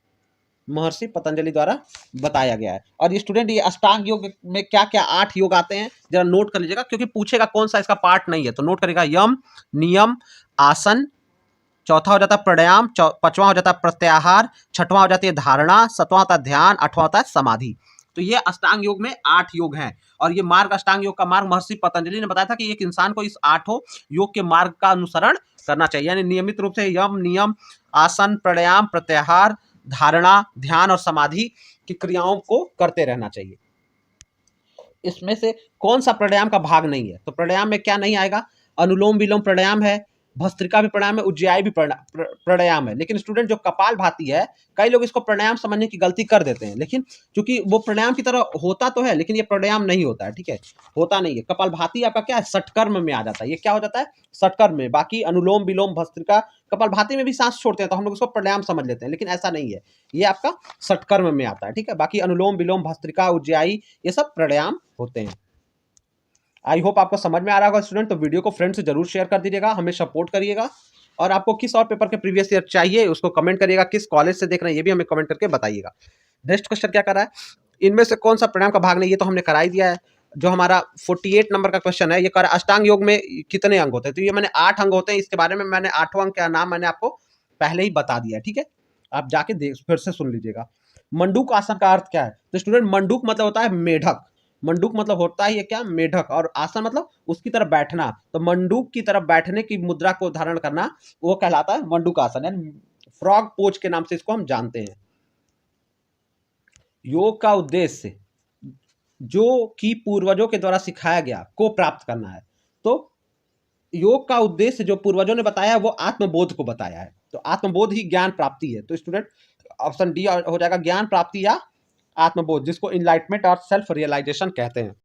महर्षि पतंजलि द्वारा बताया गया है। और ये स्टूडेंट, ये अष्टांग योग में क्या क्या 8 योग आते हैं जरा नोट कर लीजिएगा, क्योंकि पूछेगा कौन सा इसका पार्ट नहीं है, तो नोट करेगा। यम, नियम, आसन, चौथा हो जाता है प्राणायाम, पांचवा हो जाता है प्रत्याहार, छठवां हो जाती है धारणा, सातवां होता है ध्यान, आठवां होता है समाधि। तो ये अष्टांग योग में 8 योग हैं। और ये मार्ग, अष्टांग योग का मार्ग महर्षि पतंजलि ने बताया था कि एक इंसान को इस 8 योग के मार्ग का अनुसरण करना चाहिए, यानी नियमित रूप से यम, नियम, आसन, प्राणायाम, प्रत्याहार, धारणा, ध्यान और समाधि की क्रियाओं को करते रहना चाहिए। इसमें से कौन सा प्राणायाम का भाग नहीं है? तो प्राणायाम में क्या नहीं आएगा? अनुलोम विलोम प्राणायाम है, भस्त्रिका भी प्राणायाम है, उज्जयी भी प्राणायाम है। लेकिन स्टूडेंट, जो कपालभाति है, कई लोग इसको प्राणायाम समझने की गलती कर देते हैं, लेकिन क्योंकि वो प्राणायाम की तरह होता तो है, लेकिन ये प्राणायाम नहीं होता है, ठीक है, होता नहीं है। कपालभाति आपका क्या है? षटकर्म में आ जाता है। ये क्या हो जाता है? षटकर्म में। बाकी अनुलोम विलोम, भस्त्रिका, कपालभाति में भी सांस छोड़ते हैं, तो हम लोग उसको प्राणायाम समझ लेते हैं, लेकिन ऐसा नहीं है। ये आपका षटकर्म में आता है, ठीक है। बाकी अनुलोम विलोम, भस्त्रिका, उज्जयी, ये सब प्राणायाम होते हैं। आई होप आपको समझ में आ रहा होगा स्टूडेंट। तो वीडियो को फ्रेंड से जरूर शेयर कर दीजिएगा, हमें सपोर्ट करिएगा। और आपको किस और पेपर के प्रीवियस ईयर चाहिए उसको कमेंट करिएगा, किस कॉलेज से देख रहे हैं ये भी हमें कमेंट करके बताइएगा। नेक्स्ट क्वेश्चन क्या कर रहा है? इनमें से कौन सा प्राणायाम का भाग नहीं? ये तो हमने करा ही दिया है। जो हमारा 48 नंबर का क्वेश्चन है, ये कर अष्टांग योग में कितने अंग होते हैं? तो ये मैंने 8 अंग होते हैं। इसके बारे में मैंने 8वां अंग का नाम मैंने आपको पहले ही बता दिया, ठीक है। आप जाके फिर से सुन लीजिएगा। मंडूक आसन का अर्थ क्या है? तो स्टूडेंट, मंडूक मतलब होता है मेढक। मंडूक मतलब होता है ये क्या? मेढक। और आसन मतलब उसकी तरफ बैठना। तो मंडूक की तरफ बैठने की मुद्रा को धारण करना, वो कहलाता है मंडूक आसन, यानी फ्रॉग पोज के नाम से इसको हम जानते हैं। योग का उद्देश्य जो कि पूर्वजों के द्वारा सिखाया गया को प्राप्त करना है। तो योग का उद्देश्य जो पूर्वजों ने बताया वो आत्मबोध को बताया है। तो आत्मबोध ही ज्ञान प्राप्ति है। तो स्टूडेंट, ऑप्शन डी हो जाएगा, ज्ञान प्राप्ति या आत्मबोध, जिसको इनलाइटमेंट और सेल्फ रियलाइजेशन कहते हैं।